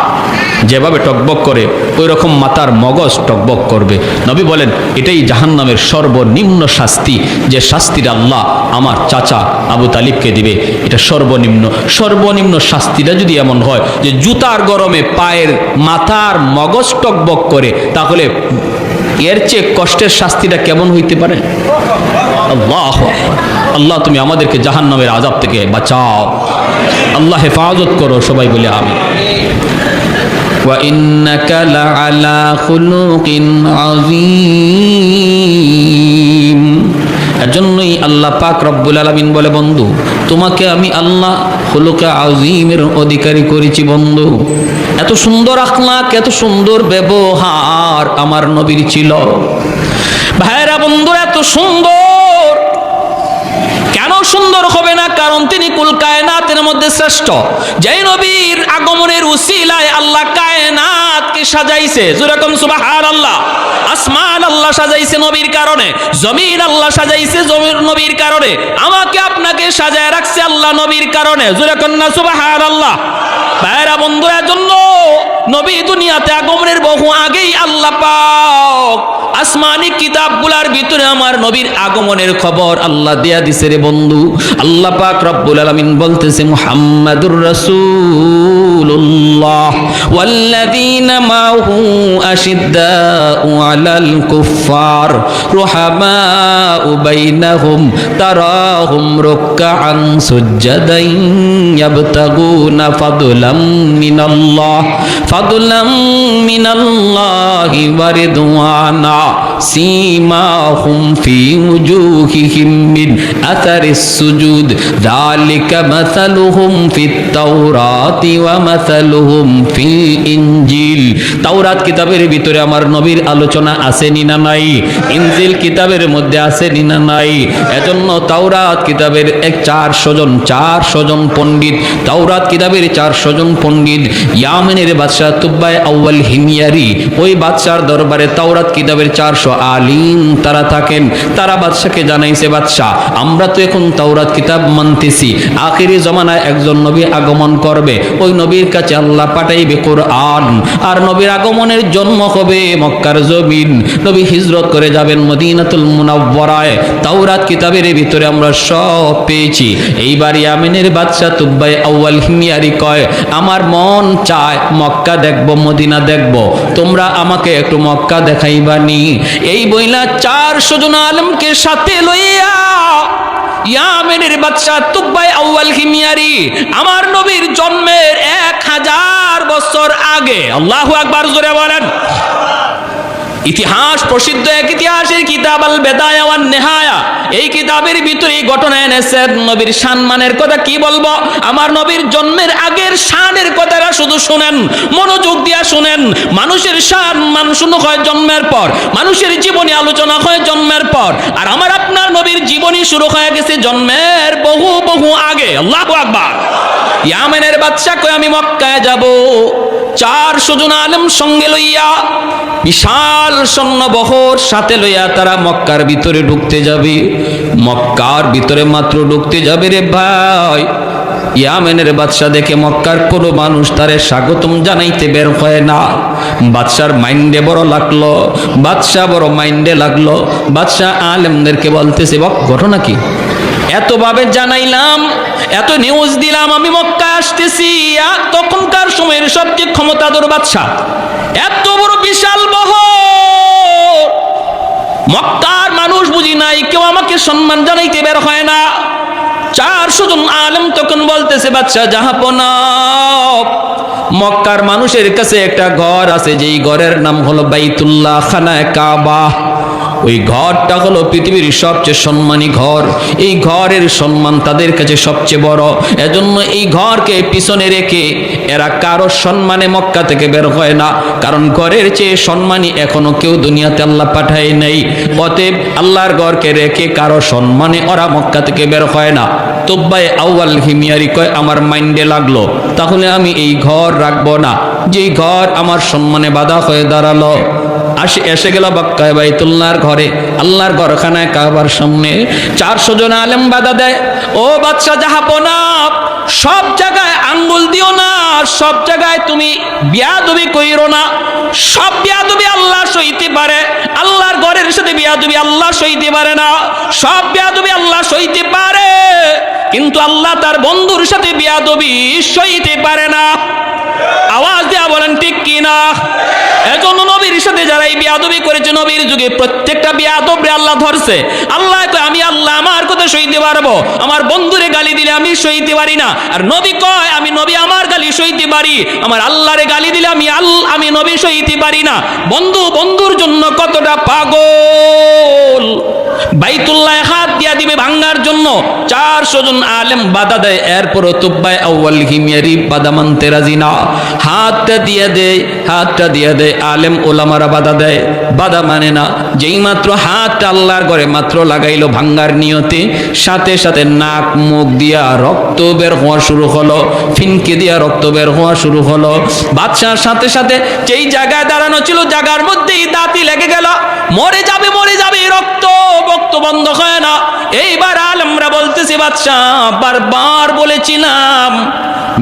[SPEAKER 1] যেভাবে টকবক করে ওই রকম মাথার মগজ টকবক করবে। নবী বলেন এটাই জাহান্নামের সর্বনিম্ন শাস্তি, যে শাস্তিটা আল্লাহ আমার চাচা আবু তালিবকে দিবে। এটা সর্বনিম্ন। সর্বনিম্ন শাস্তিটা যদি এমন হয় যে জুতার গরমে পায়ের মাথার মগজ টকবক করে, তাহলে এর চেয়ে কষ্টের শাস্তিটা কেমন হইতে পারে? আল্লাহ আল্লাহ তুমি আমাদেরকে জাহান্নামের আযাব থেকে বাঁচাও, আল্লাহ হেফাজত করো, সবাই বলে আমিন। ওয়া ইন্নাকা লাআলা খুলুকিন আযীম। এজন্যই আল্লাহ পাক রব্বুল আলামিন বলে, বন্ধু তোমাকে আমি আল্লাহ খুলুকে আযীমের অধিকারী করেছি। বন্ধু এত সুন্দর আখলাক, এত সুন্দর ব্যবহার আমার নবীর ছিল। ভাইরা বন্ধু এত সুন্দর কেন সুন্দর হবে না? কারণ তিনি কুল কায়নাতের মধ্যে শ্রেষ্ঠ। যেই নবীর আগমনের উসিলায় আল্লাহ কায়নাতকে সাজাইছে, যেরকম সুবহানাল্লাহ। আসমান আল্লাহ সাজাইছে নবীর কারণে, জমিন আল্লাহ সাজাইছে নবীর কারণে, আমাকে আপনাকে সাজায় রাখছে আল্লাহ নবীর কারণে, যেরকম না সুবহানাল্লাহ। ভাইরা বন্ধুরা, জন্য নবী দুনিয়াতে আগমনের বহু আগেই আল্লাহ পাক আসমানি কিতাবগুলার ভিতরে আমার নবীর আগমনের খবর আল্লাহ দেয়া দিছে রে বন্ধু। আল্লাহ পাক রব্বুল আলামিন বলতেছে মুহাম্মাদুর রাসূলুল্লাহ ওয়াল্লাযীনা মাহু আশিদ্দাউ আলাল কুফফার রুহামাউ বাইনাহুম তারাহুম রুকআন সুজদান ইয়াবতাগুনা ফাদলাম মিনাল্লাহি ওয়া রিদওয়ানা সীমাহুম ফি উজুহিহিম মিন আথারিস সুজুদ যালিকা মাসালুহুম ফিত তাওরাতি ওয়া মাসালুহুম ফিল ইনজিল। তাওরাত কিতাবের ভিতরে আমার নবীর আলোচনা আছে না নাই? ইনজিল কিতাবের মধ্যে আছে না নাই? এজন্য তাওরাত কিতাবের 400 জন পণ্ডিত, তাওরাত কিতাবের 400 জন পণ্ডিত ইয়ামেনের বাদশাহ তুব্বাই আউয়াল হিমিয়ারি, ওই বাদশার দরবারে তাওরাত কিতাবের 400 আলিম তারা থাকেন। তারা বাদশাকে জানাইছে, বাদশাহ আমরা তো এখন তাওরাত কিতাব মানতেছি, আখিরি জমানায় একজন নবী আগমন করবে, ওই নবীর কাছে আল্লাহ পাঠাইবে কোরআন, আর নবীর আগমনের জন্ম হবে মক্কার জমিন, নবী হিজরত করে যাবেন মদিনাতুল মুনাওয়ারায়। তাওরাত কিতাবের ভিতরে আমরা সব পেয়েছি। এইবার ইয়ামেনের বাদশাহ তুব্বাই আউয়াল হিমিয়ারি কয়, আমার মন চায় মক্কা দেখব, মদিনা দেখব, তোমরা আমাকে একটু মক্কা দেখাইবানি। এই বইলা 400 জন আলেমকে সাথে লইয়া ইয়ামেনের বাদশাহ তুব্বাই আউয়াল হিমিয়ারি আমার নবীর জন্মের 1000 বছর আগে, আল্লাহু আকবার জোরে বলেন, ইতিহাস প্রসিদ্ধ এক ইতিহাসের কিতাব আল বেদায়া ওয়ান নেহায়া, এই কিতাবের ভিতরে এই ঘটনা এনেছেন। নবীর সম্মানের কথা কি বলবো, আমার নবীর জন্মের আগের শানের কথাটা শুধু শুনেন, মনোযোগ দিয়া শুনেন। মানুষের সম্মান শুরু হয় জন্মের পর, মানুষের জীবনী আলোচনা হয় জন্মের পর, আর আমার আপনার নবীর জীবনী শুরু হয়ে গেছে জন্মের বহু বহু আগে। আল্লাহু আকবার। ইয়ামেনের বাদশা কয় আমি মক্কায় যাব, 400 জন আলেম সঙ্গে লইয়া, বিশাল সৈন্যবহর সাথে লইয়া তারা মক্কার ভিতরে ঢুকতে যাবে। মক্কার ভিতরে মাত্র ঢুকতে যাবে রে ভাই, ইয়ামেনের বাদশা দেখে মক্কার কোনো মানুষ তারে স্বাগতম জানাইতে বের হয় না। বাদশার মাইন্ডে বড় লাগলো, বাদশা বড় মাইন্ডে লাগলো। বাদশা আলেমদেরকে বলতেছে, ঘটনা কি, এতভাবে জানাইলাম, এত নিউজ দিলাম আমি মক্কা আসতেছি, আর তখনকার সময়ের সবচেয়ে ক্ষমতাধর বাদশা, এত বড় বিশাল বহর, মক্কার মানুষ বুঝি নাই, কেউ আমাকে সম্মান জানাইতে বের হয় না। 400 জন আলেম তখন বলতেছে, বাদশা জাহাপনা, মক্কার মানুষের কাছে একটা ঘর আছে, যেই ঘরের নাম হলো বাইতুল্লাহ, খানায়ে কাবা। ওই ঘরটা হলো পৃথিবীর সবচেয়ে সম্মানী ঘর, এই ঘরের সম্মান তাদের কাছে সবচেয়ে বড়। এজন্য এই ঘরকে পিছনে রেখে এরা কারো সম্মানে মক্কা থেকে বের হয় না, কারণ ঘরের চেয়ে সম্মানী এখনো কেউ দুনিয়াতে আল্লাহ পাঠায় নাই। অতএব আল্লাহর ঘরকে রেখে কারো সম্মানে ওরা মক্কা থেকে বের হয় না। তুব্বাই আউয়াল হিমিয়ারি কয়, আমার মাইন্ডে লাগলো, তাহলে আমি এই ঘর রাখবো না, যেই ঘর আমার সম্মানে বাধা হয়ে দাঁড়ালো। এসে গেল মক্কায় বাইতুল্লাহর ঘরে, আল্লাহর ঘরখানায় কাবার সামনে। 400 জন আলেম বাধা দেয়, ও বাদশা জাহাপনা, সব জায়গায় আঙ্গুল দিও না, সব জায়গায় তুমি বিয়াদবি কইরো না। সব বিয়াদবি আল্লাহ সইতে পারে, আল্লাহর ঘরের সাথে বিয়াদবি আল্লাহ সইতে পারে না। সব বিয়াদবি আল্লাহ সইতে পারে, কিন্তু আল্লাহ তার বন্ধুর সাথে বিয়াদবি সইতে পারে না। আওয়াজ দেয়া বলেন ঠিক কিনা? এজন্য নবীর সাথে যারা এই বিয়াদবি করেছে, নবীর যুগে প্রত্যেকটা বিয়াদবরে আল্লাহ ধরছে। আল্লাহ কয়, আমি আল্লাহ আমার কথা সইতে পারবো, আমার বন্ধুরে গালি দিলে আমি সইতে পারি না। আর নবী কয়, আমি নবী আমার গালি সইতে পারি, আমার আল্লাহরে গালি দিলে আমি নবী সইতে পারি না। বন্ধু বন্ধুর জন্য কতটা পাগল। বাইতুল্লাহ হাত দিয়া দিবে ভাঙ্গার জন্য 400 জন আলেম বাধা দেয়, এরপরও তুব্বাই আউয়াল হিমিয়ারি বাধা মানতে রাজি না। হাতটা দিয়ে দেয়, আলেম ওলামারা বাধা দেয়, বাধা মানে না। যেই মাত্র হাতটা আল্লাহর ঘরে মাত্র লাগাইলো ভাঙ্গার নিয়তে, সাথে সাথে নাক মুখ দিয়া রক্ত বের হওয়া শুরু হলো, ফিনকে দিয়া রক্ত বের হওয়া শুরু হলো। বাদশার সাথে সাথে যেই জায়গায় দাঁড়ানো ছিল জায়গার মধ্যেই দাঁতি লেগে গেল, মরে যাবে, রক্ত বক্ত বন্ধ হয় না। এইবার আলেমরা বলতেছি বাদশাহ বারবার বলেছিলাম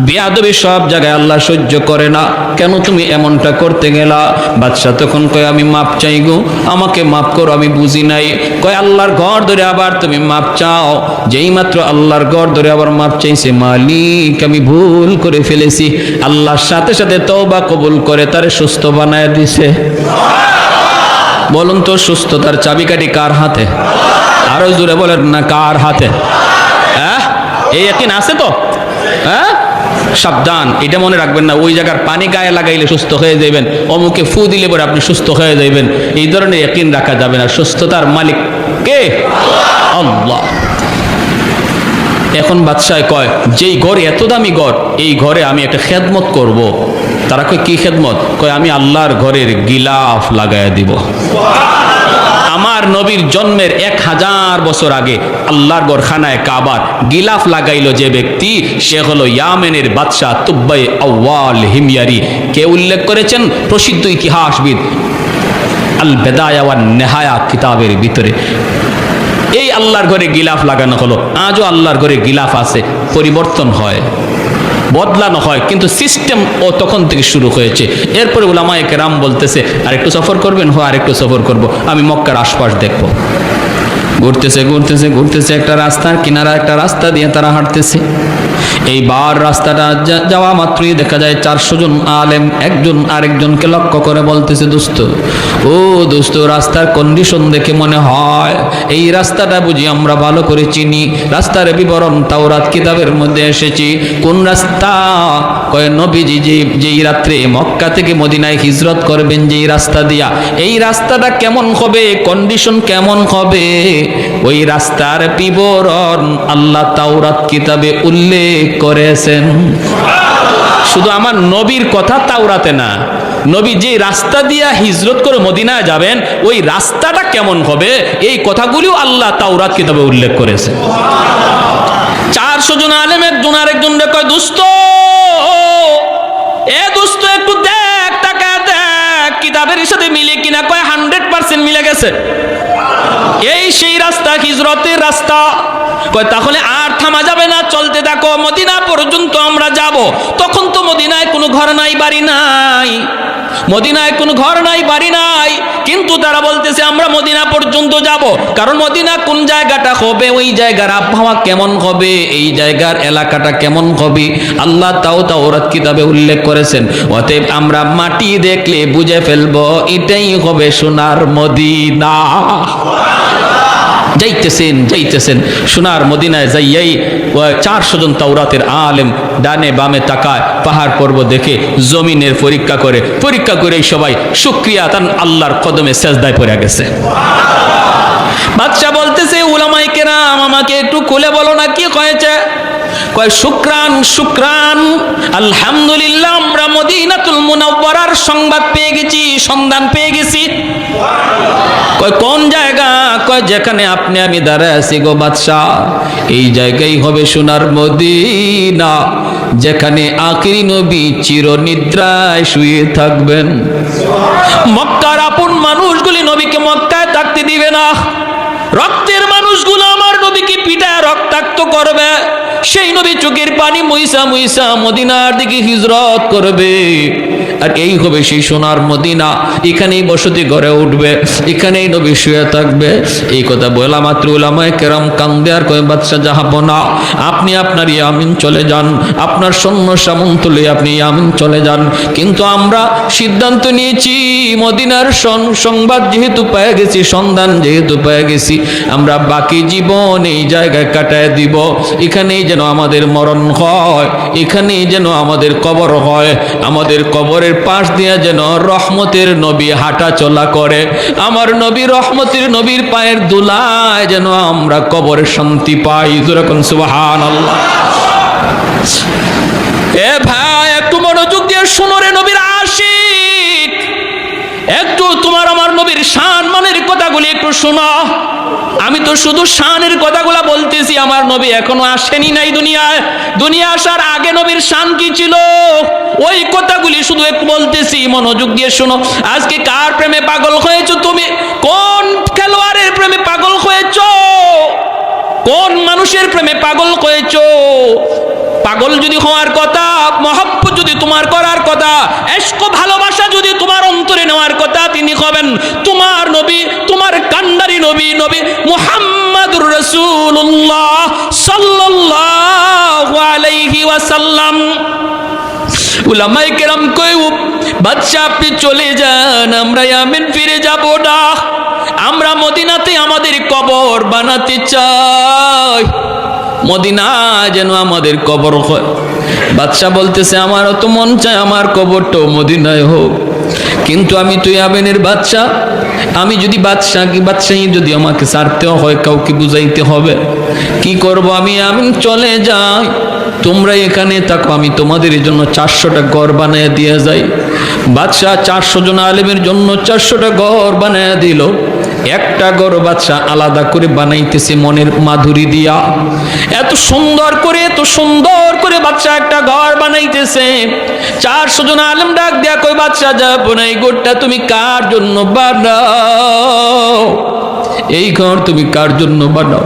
[SPEAKER 1] বেয়াদবি সব জায়গায় আল্লাহ সহ্য করে না, কেন তুমি এমনটা করতে গেলা? বাদশাহ তখন কয় আমি মাপ চাই গো, আমাকে মাফ করো, আমি বুঝি নাই। কয় আল্লাহর ঘর ধরে আবার তুমি মাপ চাও? যেই মাত্র আল্লাহর ঘর ধরে আবার মাপ চাইছে, মালিক আমি ভুল করে ফেলেছি, আল্লাহর সাথে সাথে তওবা কবুল করে তারে সুস্থ বানায় দিছে। বলুন তো সুস্থতার চাবিকাঠি কার হাতে? আরো জোরে বলেন না, কার হাতে? হ্যাঁ, এই ইয়াকিন আছে তো? হ্যাঁ, সাবধান, এটা মনে রাখবেন না ওই জায়গার পানি গায়ে লাগাইলে সুস্থ হয়ে যাবেন, অমুকে ফু দিলে পরে আপনি সুস্থ হয়ে যাবেন, এই ধরনের ইয়াকিন রাখা যাবে না। সুস্থতার মালিক কে? আল্লাহ। এখন বাদশাহ কয় যেই ঘর এত দামি ঘর, এই ঘরে আমি একটা খেদমত করব। তারা কয় কি খেদমত? কয় আমি আল্লাহর ঘরের গিলাফ লাগায় দিব। আমার নবীর জন্মের 1000 বছর আগে আল্লাহর ঘর খানায় কাবার গিলাফ লাগাইলো যে ব্যক্তি, সে হলো ইয়ামেনের বাদশাহ তুব্বাই আউয়াল হিময়ারি। কে উল্লেখ করেছেন? প্রসিদ্ধ ইতিহাসবিদ আল বেদায়া ওয়ান নেহায়া কিতাবের ভিতরে। এই আল্লাহর ঘরে গিলাফ লাগানো হলো। আজও আল্লাহর ঘরে গিলাফ আছে, পরিবর্তন হয়, বদলানো হয়, কিন্তু সিস্টেম ও তখন থেকে শুরু হয়েছে। এরপরে উলামায়ে কেরাম বলতেছে আরেকটু সফর করবেন? আরেকটু সফর করব, আমি মক্কার আশপাশ দেখব। ঘুরতেছে একটা রাস্তার কিনারা, একটা রাস্তা দিয়ে তারা হাঁটতেছে। এইবার রাস্তাটা যাওয়া মাত্রই দেখা যায় 400 জন আলেম একজন আরেকজনকে লক্ষ্য করে বলতেছে, দোস্ত রাস্তার কন্ডিশন দেখে মনে হয় এই রাস্তাটা বুঝি আমরা ভালো করে চিনি, রাস্তার বিবরণ তাওরাত কিতাবের মধ্যে এসেছি। কোন রাস্তা? কয় নবীজি যেই রাত্রে মক্কা থেকে মদিনায় হিজরত করবেন যেই রাস্তা দিয়া, এই রাস্তাটা কেমন হবে, কন্ডিশন কেমন হবে, ওই রাস্তার বিবরণ আল্লাহ তাওরাত কিতাবে উল্লেখ করেছেন। শুধু আমার নবীর কথা তাওরাতে না, নবী যে রাস্তা দিয়া হিজরত করে মদিনায় যাবেন ওই রাস্তাটা কেমন হবে এই কথাগুলিও আল্লাহ তাওরাত কিতাবে উল্লেখ করেছে। 400 জন আলেম একজন আরেকজন কয় দোস্ত একটু দেখ, টাকা দেখ কিতাবের সাথে মিলে কিনা। কয় 100% মিলে গেছে, এই সেই রাস্তা, হিজরতের রাস্তা। কয় তাহলে আর থামা যাবে না, চলতে থাকো, মদিনা পর্যন্ত আমরা যাব। তখন তো মদিনায় কোনো ঘর নাই, বাড়ি নাই, মদিনায় কোনো ঘর নাই, বাড়ি নাই, কিন্তু তারা বলতেছে আমরা মদিনা পর্যন্ত যাব। কারণ মদিনা কোন জায়গাটা হবে, ওই জায়গার আবহাওয়া কেমন হবে, এই জায়গার এলাকাটা কেমন হবে আল্লাহ তাওরাত কিতাবে উল্লেখ করেছেন। অতএব আমরা মাটি দেখলে বুঝে ফেলবো এটাই হবে সোনার মদিনা। যাইতেছেন সোনার মদিনায় যাইয়াই 400 জন তাওরাতের আলেম ডানে বামে তাকায়, পাহাড় পর্বত দেখে জমিনের পরীক্ষা করে সবাই শুকরিয়া তান আল্লাহর কদমে সেজদায় পড়ে গেছে। বাদশা বলতেছে উলামায়ে কেরাম আমাকে একটু খুলে বলো না কি হয়েছে? কয় শুকরান আলহামদুলিল্লাহ, আমরা মদিনাতুল মুনাওয়ারার সংবাদ পেয়ে গেছি, সন্ধান পেয়ে গেছি। কয় কোন জায়গা? কয় যেখানে আপনি আমি দাঁড়ায় আছি গো বাদশাহ, এই জায়গায় হবে সোনার মদিনা, যেখানে আখিরি নবী চিরনিদ্রায় শুয়ে থাকবেন। মক্কার আপন মানুষগুলি নবীকে মক্কায় থাকতে দিবে না, রক্তের মানুষগুলো আমার নবীকে পিটায় রক্তাক্ত করবে। সেই নবী চোখের পানি মুইসা মদিনার দিকে হিজরত করবে, আর এই হবে সেই সোনার মদিনা। এখানেই বসতি গড়ে উঠবে, এখানেই নবী শুয়ে থাকবে। এই কথা বলা মাত্র উলামায়ে কেরাম কান্দে আর কয় বাদশা জাহাপনা, আপনি আপনার ইয়ামিন চলে যান, আপনার সৈন্য সামন্ত লয়ে আপনি ইয়ামিন চলে যান। কিন্তু আমরা সিদ্ধান্ত নিয়েছি মদিনার সংবাদ যেহেতু পেয়ে গেছি, সন্ধান যেহেতু পেয়ে গেছি, আমরা বাকি জীবন এই জায়গায় কাটায় দিব। এখানেই যেন আমাদের মরণ হয়, এখানেই যেন আমাদের কবর হয়, আমাদের কবরের পাশ দিয়ে যেন রহমতের নবী হাঁটা চলা করে, আমার নবী রহমতের নবীর পায়ের ধুলায় যেন আমরা কবরে শান্তি পাই। যেরকম সুবহানাল্লাহ। এ ভাই একটু মনোযোগ দিয়ে শোনো রে নবীর আশিক, একটু তোমার আমার নবীর শান মানের কথাগুলি একটু শোনো। আমি তো শুধু শানের কথাগুলা বলতেছি, আমার নবী এখনো আসেনি নাই দুনিয়ায়। দুনিয়া আসার আগে নবীর শান কি ছিল ওই কথাগুলি শুধু একটু বলতেছি, মনোযোগ দিয়ে শোনো। আজকে কার প্রেমে পাগল হয়েছো তুমি? কোন পুরুষের প্রেমে পাগল হয়েছো। পাগল যদি হওয়ার কথা, মহব্বত যদি তোমার করার কথা, ইশক ভালোবাসা যদি তোমার অন্তরে নেওয়ার কথা, তিনি হবেন তোমার নবী, তোমার কান্ডারি নবী, নবী মুহাম্মাদুর রাসূলুল্লাহ সাল্লাল্লাহু আলাইহি ওয়াসাল্লাম। উলামায়ে কেরাম কয়, বাদশা আপনি চলে যান, আমরা ইয়ামেন ফিরে যাব না, আমরা মদিনাতে আমাদের কবর বানাতে চাই, মদিনা যেন আমাদের কবর হয়। বাদশা বলতেছে, আমারও তো মন চায় আমার কবরটাও মদিনায় হোক, কিন্তু আমি তো ইয়ামেনের বাদশা, আমি যদি বাদশাহী যদি আমাকে ছাড়তেও হয়, কাউকে বুঝাইতে হবে, কি করব? আমি চলে যাই, তোমরা এখানে থাকো, আমি তোমাদের জন্য 400টা ঘর বানিয়ে দিয়ে যাই। বাদশা 400 জন আলেমের জন্য 400টা ঘর বানিয়ে দিল। একটা ঘর বাদশা আলাদা করে বানাইতেছে মনের মাধুরী দিয়া, এত সুন্দর করে বাদশা একটা ঘর বানাইতেছে। 400 জন আলেম ডাক দেয়া কই, বাদশা যাবো না, এই ঘরটা তুমি কার জন্য বানাও? এই ঘর তুমি কার জন্য বানাও?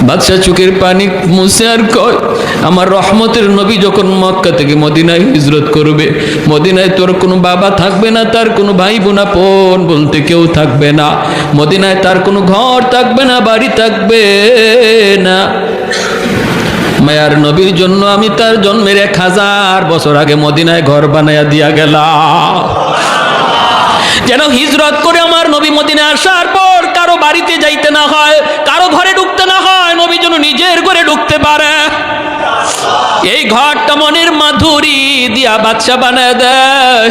[SPEAKER 1] বাদশা চোখের পানি মুছে আর কয়, আমার রহমতের নবী যখন মক্কা থেকে মদিনায় হিজরত করবে, মদিনায় তোর কোনো বাবা থাকবে না, তার কোনো ভাই বোনা বোন বলতে কেউ থাকবে না, মদিনায় তার কোনো ঘর থাকবে না, বাড়ি থাকবে না। মায়ার নবীর জন্য আমি তার জন্মের 1000 বছর আগে মদিনায় ঘর বানায়া দিয়া গেলাম, যেন হিজরত করে আমার নবী মদিনা আসার পর কারো বাড়িতে যাইতে না হয়, কারো ঘরে ঢুকতে না হয়, নবী যেন নিজের ঘরে ঢুকতে পারে। এই ঘরটা মনের মাধুরী দিয়া বাদশা বানায় দেয়,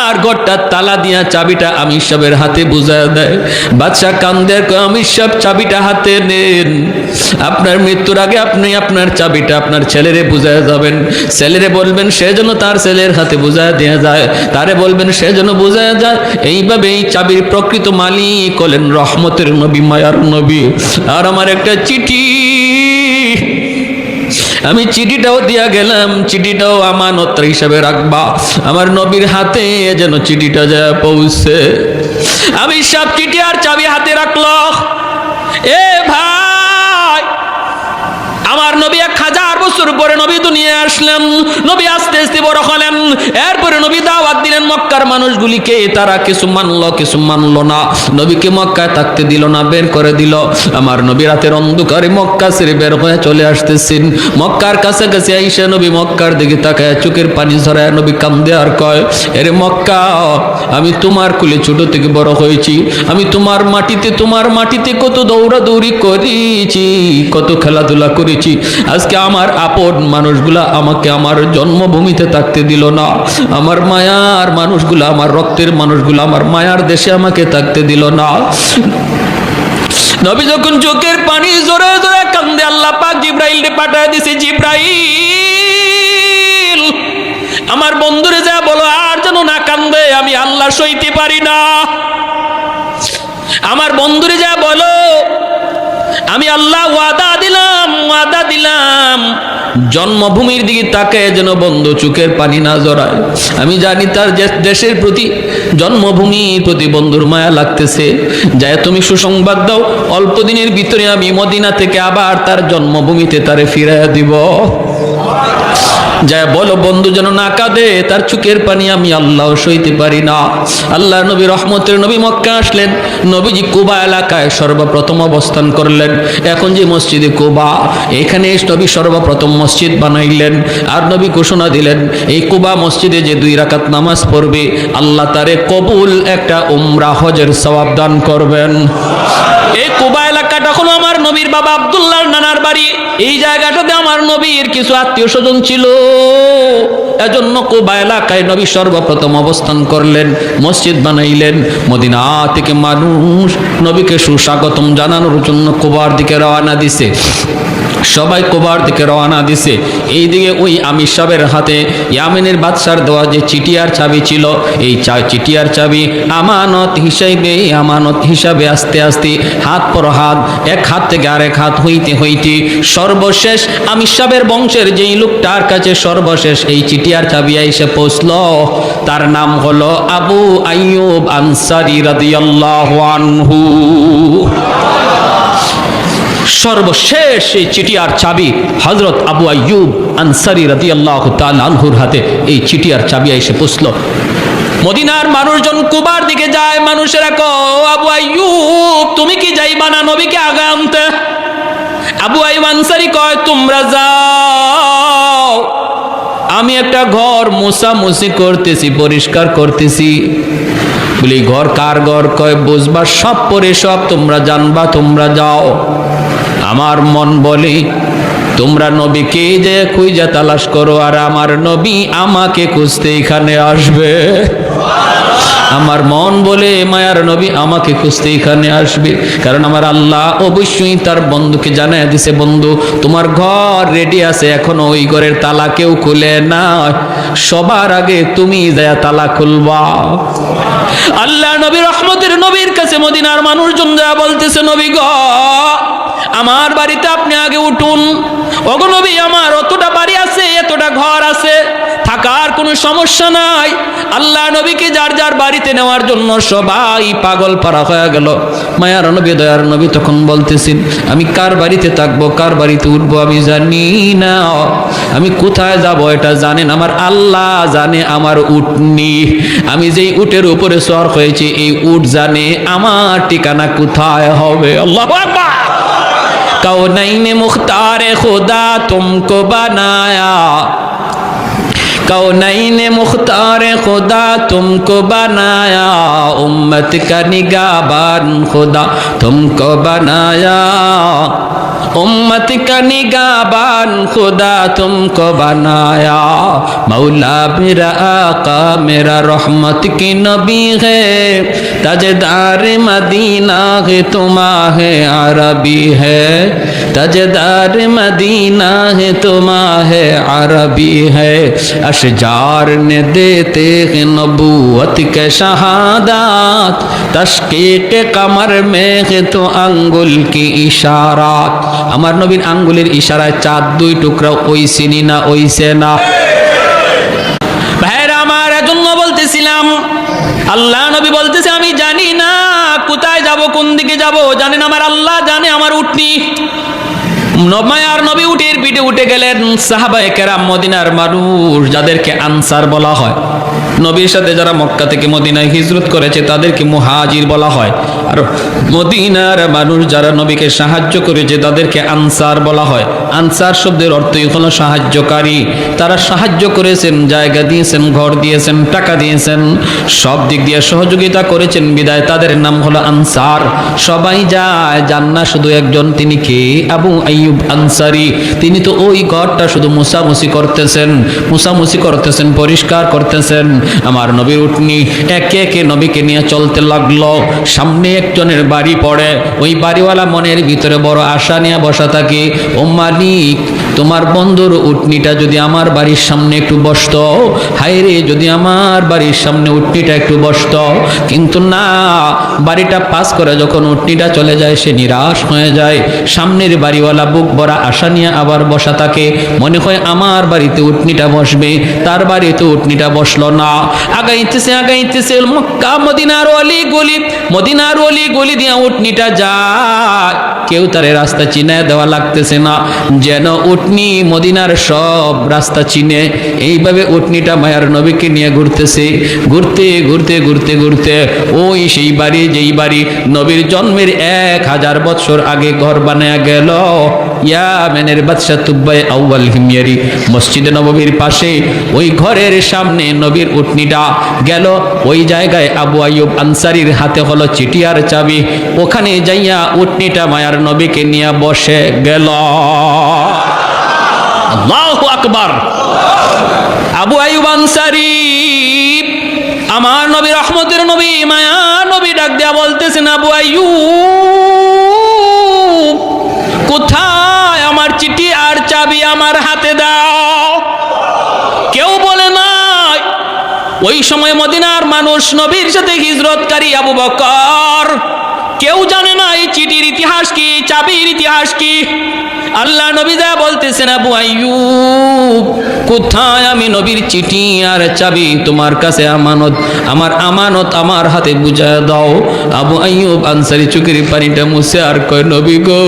[SPEAKER 1] আর ঘরটার তালা দিয়া চাবিটা আমির সাহেবের হাতে বুঝায় দেয়। বাদশা কান্দে, আমির সাহেব চাবিটা হাতে নেন, আপনার মৃত্যুর আগে আপনি আপনার চাবিটা আপনার ছেলেরে বুঝায় যাবেন, ছেলেরে বলবেন সে যেন তার ছেলের হাতে বুঝায় দেওয়া যায়, তারে বলবেন সে যেন বুঝায় যায়। এইভাবে এই চাবির প্রকৃত মালিক হলেন রহমতের নবী, মায়ার নবী। আর আমার একটা চিঠি, আমি চিঠিটাও দিয়া গেলাম, চিঠিটাও আমানত হিসাবে রাখবা, আমার নবীর হাতে যেন চিঠিটা যায় পৌঁছে। আমি সব চিঠি আর চাবি হাতে রাখলো। এ ভাই, আমার নবী 1000 বছর পরে নবী দুনিয়ায় আসলেন, নবী আস্তে আস্তে বড় হলেন, এরপরে নবী দাওয়াত দিলেন মক্কার মানুষগুলিকে, তারা কিছু মানলো কিছু মানলো না, নবীকে মক্কায় থাকতে দিল না, বের করে দিল। আমার নবী রাতের অন্ধকারে মক্কা ছেড়ে বের হয়ে চলে আসতেছেন। মক্কার কাছাকাছি আইসা নবী মক্কার দিকে তাকায় চোখের পানি ঝরায় নবী কান্দে আর কয়, এরে মক্কা, আমি তোমার কুলে ছোট থেকে বড় হয়েছি, আমি তোমার মাটিতে কত দৌড়াদৌড়ি করেছি, কত খেলাধুলা করেছি, আজকে আমার আপন মানুষগুলা আমাকে আমার জন্মভূমিতে থাকতে দিল না, আমার মায়ার মানুষগুলা, আমার রক্তের মানুষগুলা আমার মায়ার দেশে আমাকে থাকতে দিল না। নবী যখন চোখের পানি জোরে জোরে কান্দে, আল্লাহ পাক জিব্রাইলকে পাঠায় দিয়েছে, জিব্রাইল আমার বন্ধুরে যা বলো আর যেন না কান্দে, আমি আল্লাহ সইতে পারি না। আমার বন্ধুরে যা বলো, আমি আল্লাহ ওয়াদা দিলাম জন্মভূমির দিকে তাকায় যেন বন্ধু চোখের পানি না জড়ায়। আমি জানি তার দেশের প্রতি, জন্মভূমির প্রতি বন্ধুর মায়া লাগতেছে, যায় তুমি সুসংবাদ দাও, অল্প দিনের ভিতরে আমি মদিনা থেকে আবার তার জন্মভূমিতে তারে ফিরাইয়া দিব। যায় বলো বন্ধু যেন না কাঁদে, তার চোখের পানি আমি আল্লাহ সইতে পারি না। আল্লাহ নবী রহমতের নবী মক্কা আসলেন, নবীজি কুবা এলাকায় সর্বপ্রথম অবস্থান করলেন। এখন যে মসজিদে কুবা, এখানে নবী সর্বপ্রথম মসজিদ বানাইলেন, আর নবী ঘোষণা দিলেন এই কুবা মসজিদে যে 2 রাকাত নামাজ পড়বে আল্লাহ তারে কবুল একটা উমরা হজের সওয়াব দান করবেন। এই কুবা এলাকাটা হলো আমার নবীর বাবা আব্দুল্লাহর নানার বাড়ি। এই জায়গাটাতে আমার নবীর কিছু আত্মীয় স্বজন ছিল, এজন্য কুবা এলাকায় নবী সর্বপ্রথম অবস্থান করলেন, মসজিদ বানাইলেন। মদিনা থেকে মানুষ নবীকে সুস্বাগতম জানানোর জন্য কুবার দিকে রওনা দিছে, সবাই কুবার দিকে রওনা দিছে। এইদিকে ওই আমির সাহেবের হাতে ইয়ামেনের বাদশার দেওয়া যে চিঠি আর চাবি ছিল, এই চিঠি আর চাবি আমানত হিসাবে আস্তে আস্তে হাত পর হাত, এক হাত থেকে আরেক হাত হইতে সর্বশেষ আমির সাহেবের বংশের যেই লোকটার কাছে সর্বশেষ এই চিঠি আর চাবি এসে পৌঁছলো, তার নাম হলো আবু আইয়ুব আনসারী রাদিয়াল্লাহু আনহু। সর্বশেষ এই চিঠি আর চাবি হযরত আবু আইয়ুব আনসারী রাদিয়াল্লাহু তাআলা আনহুর হাতে এই চিঠি আর চাবি এসে পৌঁছলো। মদিনার মানুষজন কুবার দিকে যায়, মানুষেরা কয় আবু আইয়ুব তুমি কি যাইবা না নবীকে আগে আনতে? আবু আইয়ুব আনসারী কয় তোমরা যাও, আমি একটা ঘর মোছামুছি করতেছি, পরিষ্কার করতেছি। বলি ঘর কার ঘর? কয় বুঝবা সব পরে সব তোমরা জানবা, তোমরা যাও। আমার মন বলে তোমরা নবীকে যে খুঁজে তালাশ করো, আর আমার নবী আমাকে খুঁজতে এখানে আসবে। আমার মন বলে মায়ার নবী আমাকে খুঁজতে এখানে আসবে, কারণ আমার আল্লাহ অবশ্যই তার বন্ধুকে জানায় দিছে, বন্ধু তোমার ঘর রেডি আছে, এখনো ওই ঘরের তালা কেউ খুলে না, সবার আগে তুমি যায় তালা খুলবা। আল্লাহ নবী রহমতের নবীর কাছে মদিনার মানুষজন যা বলতেছে, নবী গো আমার বাড়িতে আপনি আগে উঠুন। ওগো নবী আমার অতটা বাড়ি আছে, এতটা ঘর আছে, থাকার কোনো সমস্যা নাই। আল্লাহ নবীকে যার যার বাড়িতে নেওয়ার জন্য সবাই পাগল পারা হয়ে গেল। মায়ার নবী দয়ার নবী তখন বলতেছেন আমি কার বাড়িতে থাকবো, কার বাড়িতে উঠবো আমি জানি না, আমি কোথায় যাব এটা জানেন আমার আল্লাহ জানে। আমার উটনি, আমি যেই উটের উপরে সওয়ার হয়েছি এই উট জানে আমার ঠিকানা কোথায় হবে। আল্লাহু আকবার। कौनैन मुख्तार खुदा तुमको बनाया, कौनैन मुख्तार खुदा तुमको बनाया, उम्मत का निगाहबान खुदा तुमको बनाया, उम्मत का निगाहबान खुदा तुमको बनाया। मौला मेरा आका मेरा रहमत की नबी है, ताजदार मदीना है तुम्हारे अरबी है, ताजदार मदीना है तुम्हारे अरबी है। अशजार ने देते हैं नबूवत के शहादात, तशकीक कमर में है तो अंगुल की इशारात। আমার নবীর আঙ্গুলের ইশারায় চাঁদ দুই টুকরা ওইছে না ওইছে না? ভাইরা আমার এজন্য বলতেছিলাম আল্লাহ নবী বলতেছে আমি জানি না কোথায় যাব, কোন দিকে যাব, জানেন আমার আল্লাহ জানে। আমার উটনি মায়ার নবী উটের পিঠে উঠে গেলেন। সাহাবায়ে কেরাম মদিনার মানুষ যাদেরকে আনসার বলা হয়, নবীর সাথে যারা মক্কা থেকে মদিনায় হিজরত করেছে তাদেরকে মুহাজির বলা হয়, আর মদিনার মানুষ যারা নবীকে সাহায্য করেছে তাদেরকে আনসার বলা হয়। আনসার শব্দের অর্থই হলো সাহায্যকারী। তারা সাহায্য করেছেন, জায়গা দিয়েছেন, ঘর দিয়েছেন, টাকা দিয়েছেন, সব দিক দিয়ে সহযোগিতা করেছেন, বিদায় তাদের নাম হলো আনসার। সবাই যায়, জান্না শুধু একজন, তিনি কে? আবু আইয়ুব আনসারী। তিনি তো ওই ঘরটা শুধু মুছামুছি করতেছেন, পরিষ্কার করতেছেন। আমার নবীর উটনি একে একে নবীকে নিয়ে চলতে লাগলো। সামনে একজনের বাড়ি পড়ে, ওই বাড়িওয়ালা মনের ভিতরে বড় আশা নিয়ে বসা থাকে, ও মালিক তোমার বন্ধুর উটনিটা যদি আমার বাড়ির সামনে একটু বসতো, হায় রে যদি আমার বাড়ির সামনে উটনিটা একটু বসতো। কিন্তু না, বাড়িটা পাস করে যখন উটনিটা চলে যায় সে নিরাশ হয়ে যায়। সামনের বাড়িওয়ালা বুক ভরা আশা নিয়ে আবার বসা থাকে, মনে হয় আমার বাড়িতে উটনিটা বসবে, তার বাড়িতে উটনিটা বসলো না। আগাইতেছে মক্কা মদিনার অলি গলি দিয়ে উটনিটা যায়, কেউ তার রাস্তা চিনে দেওয়া লাগতেছে না, যেন উটনি মদিনার সব রাস্তা চিনে। এইভাবে উটনিটা মায়ার নবীকে নিয়ে ঘুরতেছে, ঘুরতে ওই সেই বাড়ি যেই বাড়ি নবীর জন্মের 1000 বছর আগে ঘর বানায়া গেল। ইয়ামেনের বাদশা তুব্বাই আউয়াল হিময়ারি মসজিদে নববীর পাশে ওই ঘরের সামনে নবীর উটনিটা গেল। ওই জায়গায় আবু আইয়ুব আনসারীর হাতে হলো চিঠি আর চাবি, ওখানে যাইয়া উটনিটা মায়ার নবীকে নিয়ে বসে গেল। আল্লাহু আকবার। আবু আইয়ুব আনসারী আমার নবী রহমতের নবী মায়া নবী ডাক দেয়া বলতেছেন, আবু আইয়ুব কোথায় আমার চিঠি আর চাবি আমার হাতে দাও। কেউ বলে নাই। ওই সময় মদিনার মানুষ নবীর সাথে হিজরতকারী আবু বকর কেউ জানে না এই চিঠির ইতিহাস কি, চাবির ইতিহাস কি। আল্লাহ নবী যা বলতেছেন, আবু আইয়ুব, কোথায় আমি নবীর চিঠি আর চাবি তোমার কাছে আমানত, আমার আমানত আমার হাতে বুঝায় দাও। আবু আইয়ুব আনসারী চোখের পানিটা মুছে আর কয়, নবী গো,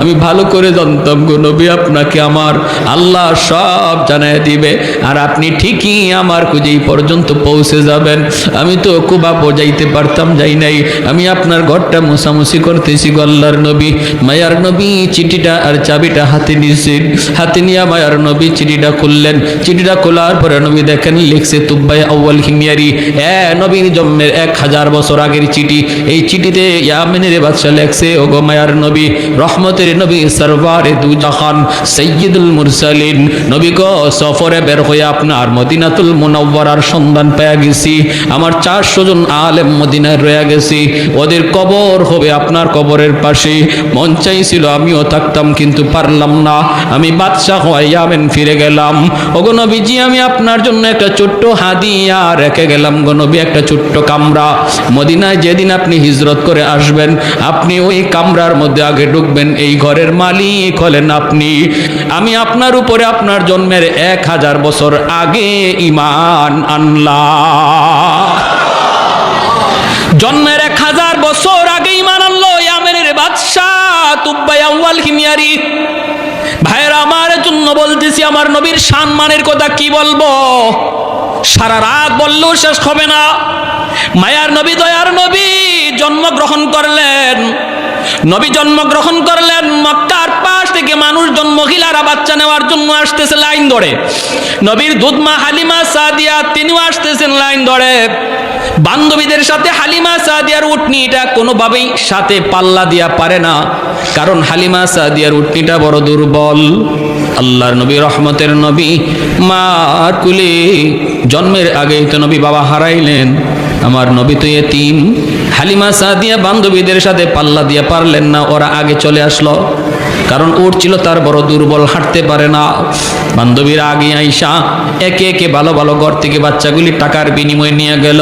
[SPEAKER 1] আমি ভালো করে জানতাম গো নবী, আপনাকে আমার আল্লাহ সব জানায় দিবে, আর আপনি ঠিকই আমার খুঁজেই পর্যন্ত পৌঁছে যাবেন। আমি তো কুবা বোঝাইতে পারতাম, যাই নাই, আমি আপনার ঘরটা মুছামুছি করতেছি গো আল্লাহর নবী। মায়ার নবী চিঠিটা আর চাবিটা হাতে নিয়েছেন, হাতে নিয়ে মায়ার নবী চিঠিটা খুললেন। চিঠিটা খোলার পরে নবী দেখেন লিখছে তুব্বাই আউয়াল হিমিয়ারি, নবীর জন্মের 1000 বছর আগের চিঠি। এই চিঠিতে ইয়ামেনের বাদশা লেখছে, ও গো মায়ার নবী, রহমতের নবী, সরওয়ারে দু জাহান, সাইয়্যিদুল মুরসালিন, নবী গো, সফরে বের হয়ে আপনার মদিনাতুল মুনাওয়ারার সন্ধান পেয়ে গেছি। আমার 400 জন আলেম মদিনায় রয়ে গেছি, ওদের কবর হবে আপনার কবরের পাশে। মন চাইছিল আমিও থাকতাম, কিন্তু পারলাম না, আমি বাদশা হয়ে ইয়ামেন ফিরে গেলাম। ওগো নবীজি, আমি আপনার জন্য একটা ছোট্ট হাদিয়া রেখে গেলাম গো নবী, একটা ছোট্ট কামরা। মদিনায় যেদিন আপনি হিজরত করে আসবেন, আপনি ওই কামরার মধ্যে আগে ঢুকবেন, এই ঘরের মালিক হলেন আপনি। আমি আপনার উপরে আপনার জন্মের 1000 বছর আগে ঈমান আনলাম। জন্মের 1000 বছর আগে ঈমান আনলো ইয়ামেনের বাদশাহ তুব্বাই আউয়াল হিমিয়ারি। ভাইরা আমার জন্য বলতেছি, আমার নবীর সম্মানের কথা কি বলবো, সারা রাত বললেও শেষ হবে না। মায়ার নবী, দয়ার নবী জন্মগ্রহণ করলেন। নবী জন্মগ্রহণ করলেন, মক্কার পাশ থেকে মানুষজন, মহিলারা বাচ্চা নেওয়ার জন্য আসতেছে লাইন ধরে। নবীর দুধমা হালিমা সাদিয়া, তিনিও আসতেছেন লাইন ধরে। বান্ধবীদের সাথে হালিমা সাদিয়ার উটনিটা কোনোভাবেই সাথে পাল্লা দিয়া পারে না, কারণ হালিমা সাদিয়ার উটনিটা বড় দুর্বল। আল্লাহর নবী, রহমতের নবী, মার কুলে জন্মের আগেই তো নবী বাবা হারাইলেন। আমার নবী তো এতিম। হালিমা সাদিয়া বান্ধবীদের সাথে পাল্লা দিয়ে পারলেন না, ওরা আগে চলে আসলো, কারণ উট ছিল তার বড় দুর্বল, হাঁটতে পারে না। বান্ধবীরা আগে আইসা একে একে ভালো ভালো ঘর থেকে বাচ্চাগুলি টাকার বিনিময়ে নিয়ে গেল।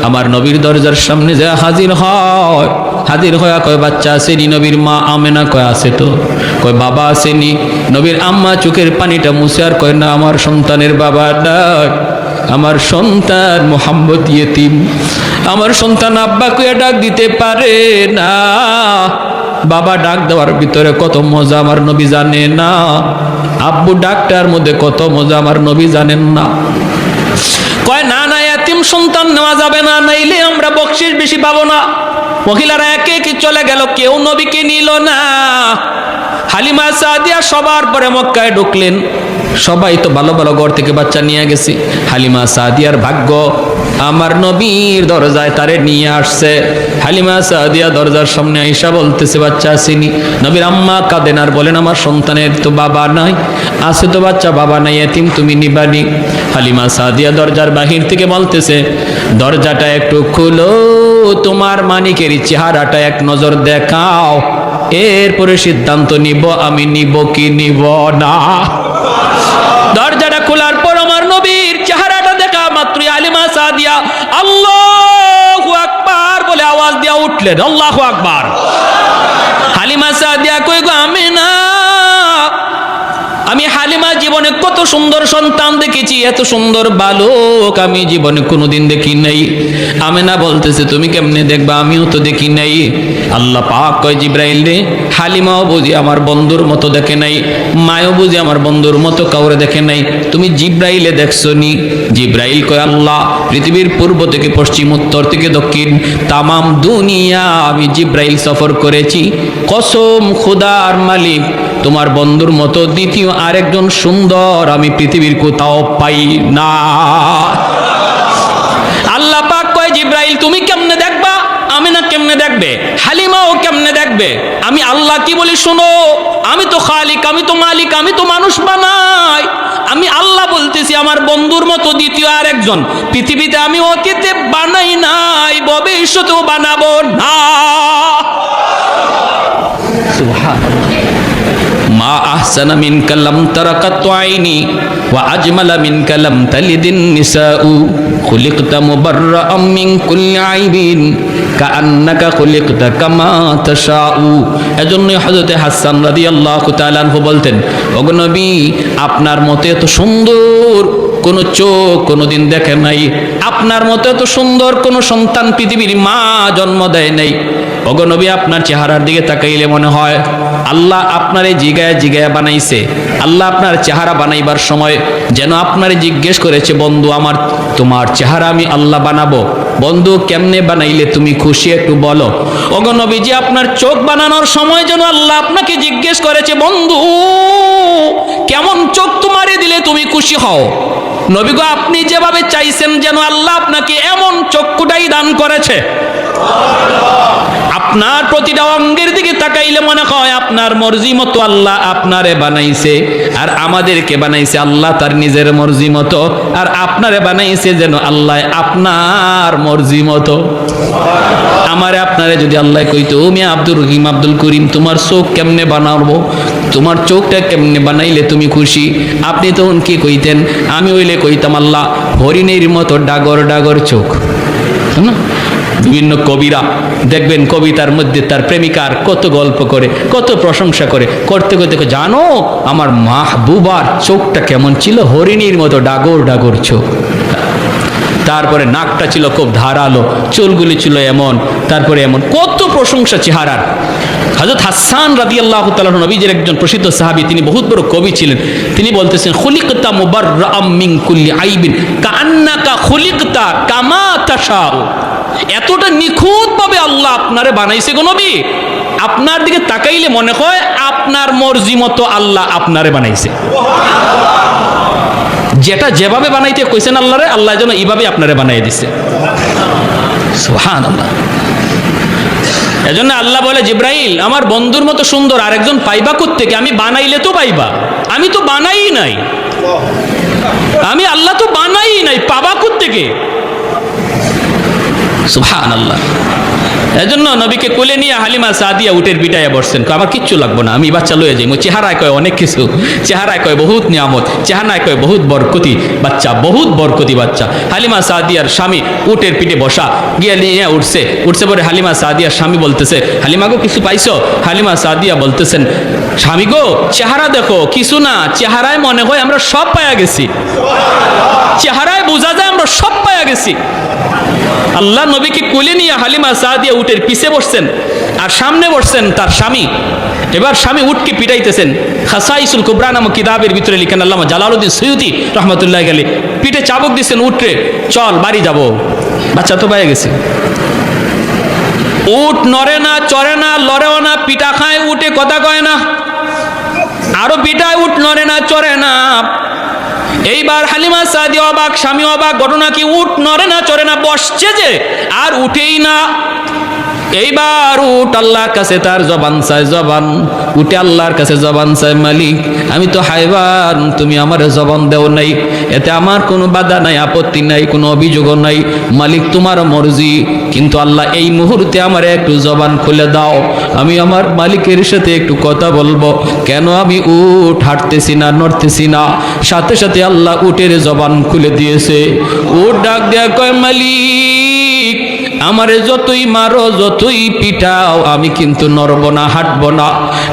[SPEAKER 1] আমার নবীর দরজার সামনে যা হাজির হয়, হাজির হয়ে কয়, বাচ্চা আসেনি? নবীর মা আমেনা কয়, আছে তো। কয়, বাবা আসেনি? নবীর আম্মা চোখের পানিটা মুছে আর কয়, না, আমার সন্তানের বাবা নাই, আমার সন্তান মুহাম্মদ ইয়েতিম, আমার সন্তান আব্বা কইয়া ডাক দিতে পারে না। বাবা ডাক দেওয়ার ভিতরে কত মজা আমার নবী জানে না, আব্বু ডাকটার মধ্যে কত মজা আমার নবী জানেন না। কয়, না না, এতিম সন্তান নেওয়া যাবে না, নাইলে আমরা বকশিশ বেশি পাবো না। মহিলারা একে একে চলে গেল, কেউ নবীকে নিল না। হালিমা সাদিয়া সবার পরে মক্কায় ঢুকলেন। সবাই তো ভালো ভালো ঘর থেকে বাচ্চা নিয়ে গেছে। হালিমা সাদিয়ার ভাগ্য, আমার নবীর দরজায় তারে নিয়ে আসছে। হালিমা সাদিয়া দরজার সামনে আইসা বলতেছে, বাচ্চা আসেনি? নবীর আম্মা কাঁদেন আর বলেন, আমার সন্তানের তো বাবা নাই। আছে তো বাচ্চা, বাবা নাই, এতিম, তুমি নিবানি। হালিমা সাদিয়া দরজার বাহির থেকে বলতেছে, দরজাটা একটু খুলো, তোমার মানিকের চেহারাটা এক নজর দেখাও, এরপরে সিদ্ধান্ত নিব আমি নিব কি নিব না। দরজাটা খোলার পর আমার নবীর চেহারাটা দেখা মাত্রই হালিমা সাদিয়া আল্লাহু আকবার বলে আওয়াজ দিয়া উঠলেন। আল্লাহু আকবার। হালিমা সাদিয়া কই গো, আমেনা, আমি হালিমা জীবনে কত সুন্দর সন্তান দেখেছি, এত সুন্দর বালক আমি জীবনে কোনোদিন দেখি নাই। আমেনা বলতেছে, তুমি কেমনে দেখবা, আমিও তো দেখি নাই। আল্লাহ পাক কয়, জিব্রাইল রে, হালিমাও বুঝি আমার বন্ধুর মতো দেখে নাই, মায়ও বুঝি আমার বন্ধুর মতো কাউরে দেখে নাই, তুমি জিব্রাইলে দেখছো নি? জিব্রাইল কয়, আল্লাহ, পৃথিবীর পূর্ব থেকে পশ্চিম, উত্তর থেকে দক্ষিণ, তামাম দুনিয়া আমি জিব্রাইল সফর করেছি। কসম খোদার মালিক, তোমার বন্ধুর মতো দ্বিতীয় আরেকজন সুন্দর আমি পৃথিবীর কোথাও পাই না। আল্লাহ পাক কয়, জিব্রাইল তুমি কেমনে দেখবা, আমিনা কেমনে দেখবে, হালিমাও কেমনে দেখবে? আমি আল্লাহ কি বলি শোনো, আমি তো খালিক, আমি তো মালিক, আমি তো মানুষ বানাই। আমি আল্লাহ বলতেছি, আমার বন্ধুর মতো দ্বিতীয় আরেকজন পৃথিবীতে আমি অতীতে বানাই নাই, ভবিষ্যতেও বানাবো না। সুবহানাল্লাহ। মা আহসানা মিনকা লাম তারা কাত্তু আইনি ওয়া আজমালা মিনকা লাম তালিদিন নিসাউ খুলিকতা মুবাররাআম মিন কুল্লি আইবিন কাআন্নাকা খুলিকতা কামা তাশাউ। এজন্যই হযরত হাসান রাদিয়াল্লাহু তাআলা আনহু বলতেন, ওগো নবী, আপনার মতো এত সুন্দর কোন চোখ কোনোদিন দেখে নাই, আপনার মতো এত সুন্দর কোন সন্তান পৃথিবীর মা জন্ম দেয় নাই। ওগো নবী, আপনার চেহারার দিকে তাকাইলে মনে হয় আল্লাহ আপনারে জিগায় জিগায় বানাইছে। আল্লাহ আপনার চেহারা বানাইবার সময় যেন আপনারে জিজ্ঞেস করেছে, বন্ধু আমার, তোমার চেহারা আমি আল্লাহ বানাবো, বন্ধু কেমনে বানাইলে তুমি খুশি, একটু বলো। ওগো নবীজি, আপনার চোখ বানানোর সময় যেন আল্লাহ আপনাকে জিজ্ঞেস করেছে, বন্ধু কেমন চোখ তোমারে দিলে তুমি খুশি হও। নবী গো, আপনি যেভাবে চাইছেন যেন আল্লাহ আপনাকে এমন চক্ষুটাই দান করেছে। আপনার প্রতিটা অঙ্গের দিকে তাকাইলে মনে হয় আপনার মর্জি মতো আল্লাহ আপনারে বানাইছে, আর আমাদেরকে বানাইছে আল্লাহ তার নিজের মর্জি মতো, আর আপনারে বানাইছে যেন আল্লাহ আপনার মর্জি মতো। আমারে আপনারে যদি আল্লাহ কইতো, ও মিয়া আব্দুর রহিম, আব্দুল করিম, তোমার চোখ কেমনে বানাবো, তোমার চোখটা কেমনে বানাইলে তুমি খুশি, আপনি তখন কি কইতেন? আমি হইলে কইতাম, আল্লাহ হরিণের মতো ডাগর ডাগর চোখ। না, বিভিন্ন কবিরা দেখবেন কবিতার মধ্যে তার প্রেমিকার কত গল্প করে, কত প্রশংসা করে, করতে করতে জানো আমার মাহবুবার চোখটা কেমন ছিল, হরিণীর মতো ডাগর ডাগর চোখ। তারপরে নাকটা ছিল খুব ধারালো, চুলগুলি ছিল এমন, তারপরে এমন কত প্রশংসা চেহারার। হযরত হাসান রাদিয়াল্লাহু তাআলা নবীজির একজন প্রসিদ্ধ সাহাবী, তিনি বহুত বড় কবি ছিলেন। তিনি বলতেছেন, খুলিকতা মুবাররাআম মিন কুল্লি আইবিন কাআন্নাকা খুলিকতা কামা তাশাউ। এতটা নিখুঁতভাবে আল্লাহ আপনারে বানাইছে গো নবী, আপনার দিকে তাকাইলে মনে হয় আপনার মর্জি মতো আল্লাহ আপনারে বানাইছে। যেটা যেভাবে বানাইতে কইছেন আল্লাহরে, আল্লাহ যেন এইভাবে আপনারে বানাই দিছে। সুবহানাল্লাহ। এজন্য আল্লাহ বলে, জিব্রাইল, আমার বন্ধুর মতো সুন্দর আরেকজন পাইবা কোত্থেকে? আমি বানাইলে তো পাইবা, আমি তো বানাই নাই, আমি আল্লাহ তো বানাই নাই, পাবা কোত্থেকে? সুবহানাল্লাহ। এজন্য নবীকে কোলে নিয়ে হালিমা সাদিয়া উটের পিটাইয়া বসছেন, আমার কিচ্ছু লাগবো না, আমি বাচ্চা লয়ে যাই। চেহারায় কয় অনেক কিছু, চেহারায় কয় বহুত নিয়ামত, চেহারায় কয় বহুত বরকতি বাচ্চা, বহুত বরকতি বাচ্চা। হালিমা সাদিয়ার স্বামী উটের পিঠে বসা, গিয়ে নিয়ে উঠছে পরে হালিমা সাদিয়ার স্বামী বলতেছে, হালিমা গো কিছু পাইছো? হালিমা সাদিয়া বলতেছেন, স্বামী গো চেহারা দেখো, কিছু না, চেহারায় মনে হয় আমরা সব পায়া গেছি, চেহারায় বোঝা যায় আমরা সব পায়া গেছি। আল্লাহ নবীকে কোলে নিয়ে হালিমা সাদিয়া উটের পিছে বসছেন, আর সামনে বসছেন তার স্বামী। এবার স্বামী উটকে পিটাইতেছেন। খাসাইসুল কুবরা নামক কিতাবের ভিতরে লিখেন আল্লামা জালালউদ্দিন সৈয়দী রহমতুল্লাহ আলাইহি, পিঠে চাবুক দিচ্ছেন উটরে, চল বাড়ি যাব, বাচ্চা তো পায়ে গেছে। উট নড়ে না, চড়ে না, লড়েও না, পিঠা খায় উটে, কথা কয় না, আরো পিঠায়, উট নড়ে না, চড়ে না। এইবার হালিমা সাদিয়া অবাক, স্বামী অবাক, ঘটনা কি? উট নড়ে না, চড়ে না, বসছে যে আর উঠেই না। এইবার উট আল্লাহর কাছে তার জবান চায়, জবান উঠে আল্লাহর কাছে জবান চায়, মালিক আমি তো হাইবান, তুমি আমার জবান দেও নাই, এতে আমার কোনো বাধা নাই, আপত্তি নাই, কোনো অভিযোগও নাই, মালিক তোমার মর্জি, কিন্তু আল্লাহ এই মুহূর্তে আমার একটু জবান খুলে দাও, আমি আমার মালিকের সাথে একটু কথা বলবো। কেন? আমি উট হাঁটতেছি না, নড়তেছি না। সাথে সাথে আল্লাহ উটের জবান খুলে দিয়েছে। উট ডাক দেয়া কয়, মালিক আমারে যতই মারো, যতই পিটাও, আমি কিন্তু নড়বো না, হাঁটবো না,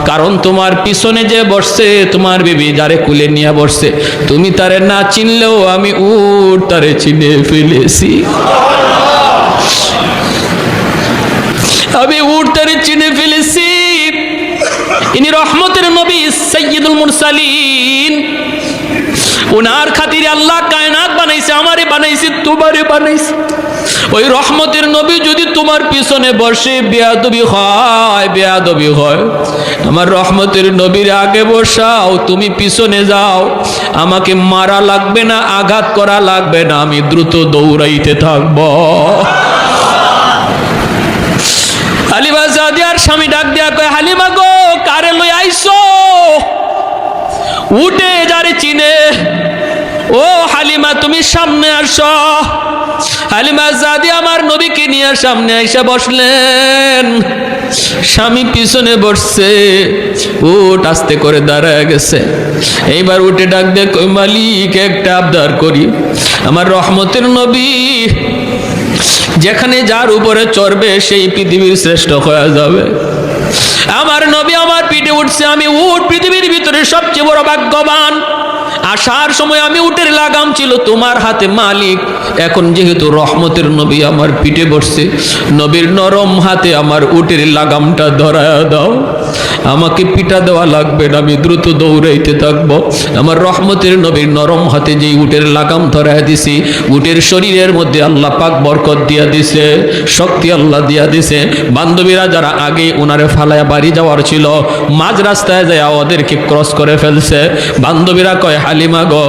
[SPEAKER 1] কারণ তোমার পিছনে যে বসছে, তোমার বিবি যারে কুলে নিয়ে বসছে, তুমি তারে না চিনলেও আমি উট তারে চিনে ফেলেছি, আমি উট তারে চিনে ফেলেছি। ইনি রহমতের নবী সাইয়্যিদুল মুরসালিন, ওনার খাতিরে আল্লাহ কায়নাত বানাইছে, আমারে বানাইছে, তোমারে বানাইছে। ওই রহমতের নবী যদি তোমার পিছনে বসে, বেয়াদবি হয়, বেয়াদবি হয়। আমার রহমতের নবীর আগে বসাও, তুমি পিছনে যাও, আমাকে মারা লাগবে না, আঘাত করা লাগবে না, আমি দ্রুত দৌড়াইতে থাকব। হালিমা সাদিয়ার স্বামী ডাক দেয়া কয়, হালিমা গো কারে লই আইছো? উঠে যারে চিনে, ও হালিমা তুমি সামনে আসো। হালিমা জাদি আমার নবীকে নিয়ে সামনে এসে বসলেন। স্বামী পিছনে বসছে, উট আস্তে করে দাঁড়ায় গেছে। এইবার উঠে ডাক দে, কই মালিক একটা আবদার করি, আমার রহমতের নবী যেখানে যার উপরে চড়বে সেই পৃথিবীর শ্রেষ্ঠ হয়ে যাবে। আমার নবী আমার পিঠে উঠছে, আমি উট পৃথিবীর ভিতরে সবচেয়ে বড় ভাগ্যবান। আসার সময় আমি উটের লাগাম ছিল তোমার হাতে মালিক, এখন যেহেতু রহমতের নবী আমার পিঠে বসছে, নবীর নরম হাতে আমার উটের লাগামটা ধরায়া দাও। আমাকে পিঠা দেওয়া লাগবে না, আমি দ্রুত দৌড়াইতে থাকবো। আমার রহমতের নবীর নরম হাতে যেই উটের লাগাম ধরায়া দিছি, উটের শরীরের মধ্যে আল্লাহ পাক বরকত দিয়া দিছে, শক্তি আল্লাহ দিয়া দিছে। বান্ধবীরা যারা আগে ওনারে ফালায়া বাড়ি যাওয়ার ছিল, মাঝ রাস্তায় যায় ওদেরকে ক্রস করে ফেলছে। বান্ধবীরা কয়, হালিমা গো,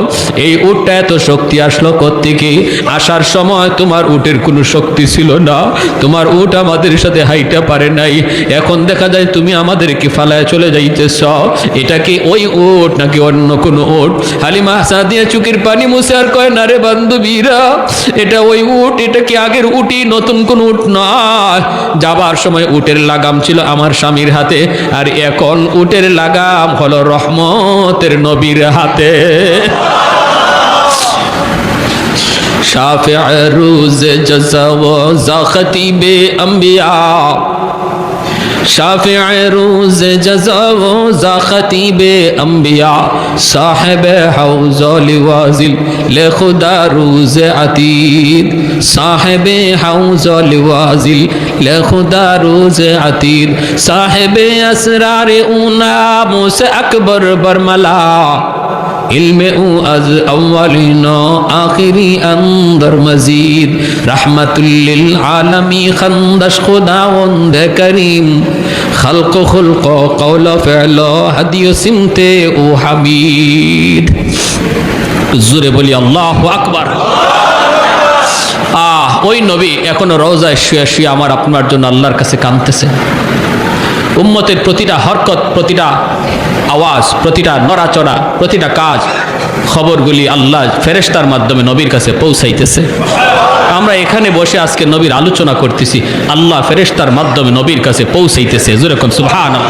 [SPEAKER 1] এই উটটা এত শক্তি আসলো কোত্থেকে? আসার সময় তোমার উটের কোনো শক্তি ছিল না, তোমার উট আমাদের সাথে হাইটা পারে নাই, এখন দেখা যায় তুমি আমাদেরকে ফালায় চলে যাইতেছ। এটা কি ওই উট নাকি অন্য কোনো উট? হালিমা সাদিয়া চোখের পানি মুছে আর কয়, না রে বান্ধবীরা, এটা ওই উট, এটা কি আগের উটি, নতুন কোন উট নয়। যাবার সময় উটের লাগাম ছিল আমার স্বামীর হাতে, আর এখন উটের লাগাম হলো রহমতের নবীর হাতে। শাফি'আ রোজ জাযা ওয়া যা খতিবে আম্বিয়া, শাফি'আ রোজ জাযা ওয়া যা খতিবে আম্বিয়া, সাহেবে হাউজ লিওয়াজিল লে খুদা রোজ আতীদ, সাহেবে হাউজ লিওয়াজিল লে খুদা রোজ আতীদ, সাহেবে আসরার উনা মুসে আকবর বরমলা, ইলমে ও আজ আউয়ালিনা আখিরি আন্দর মজিদ, রহমাতুল্লিল আলামি খন্দশ খুদাওয়ান্দ করিম, খলক খুলক কওল ফি'ল হাদিয় সিমতে ও হামিদ। জোরে বলি আল্লাহু আকবার। ওই নবী এখনো রওজায় শুয়ে শুয়ে আমার আপনার জন্য আল্লাহর কাছে কাঁদতেছে। উম্মতের প্রতিটা হরকত, প্রতিটা আওয়াজ, প্রতিটা নড়াচড়া, প্রতিটা কাজ, খবরগুলি আল্লাহ ফেরেশতার মাধ্যমে নবীর কাছে পৌঁছাইতেছে। আমরা এখানে বসে আজকে নবীর আলোচনা করতেছি, আল্লাহ ফেরেশতার মাধ্যমে নবীর কাছে পৌঁছাইতেছে। জোরে কোন সুবহানাল্লাহ।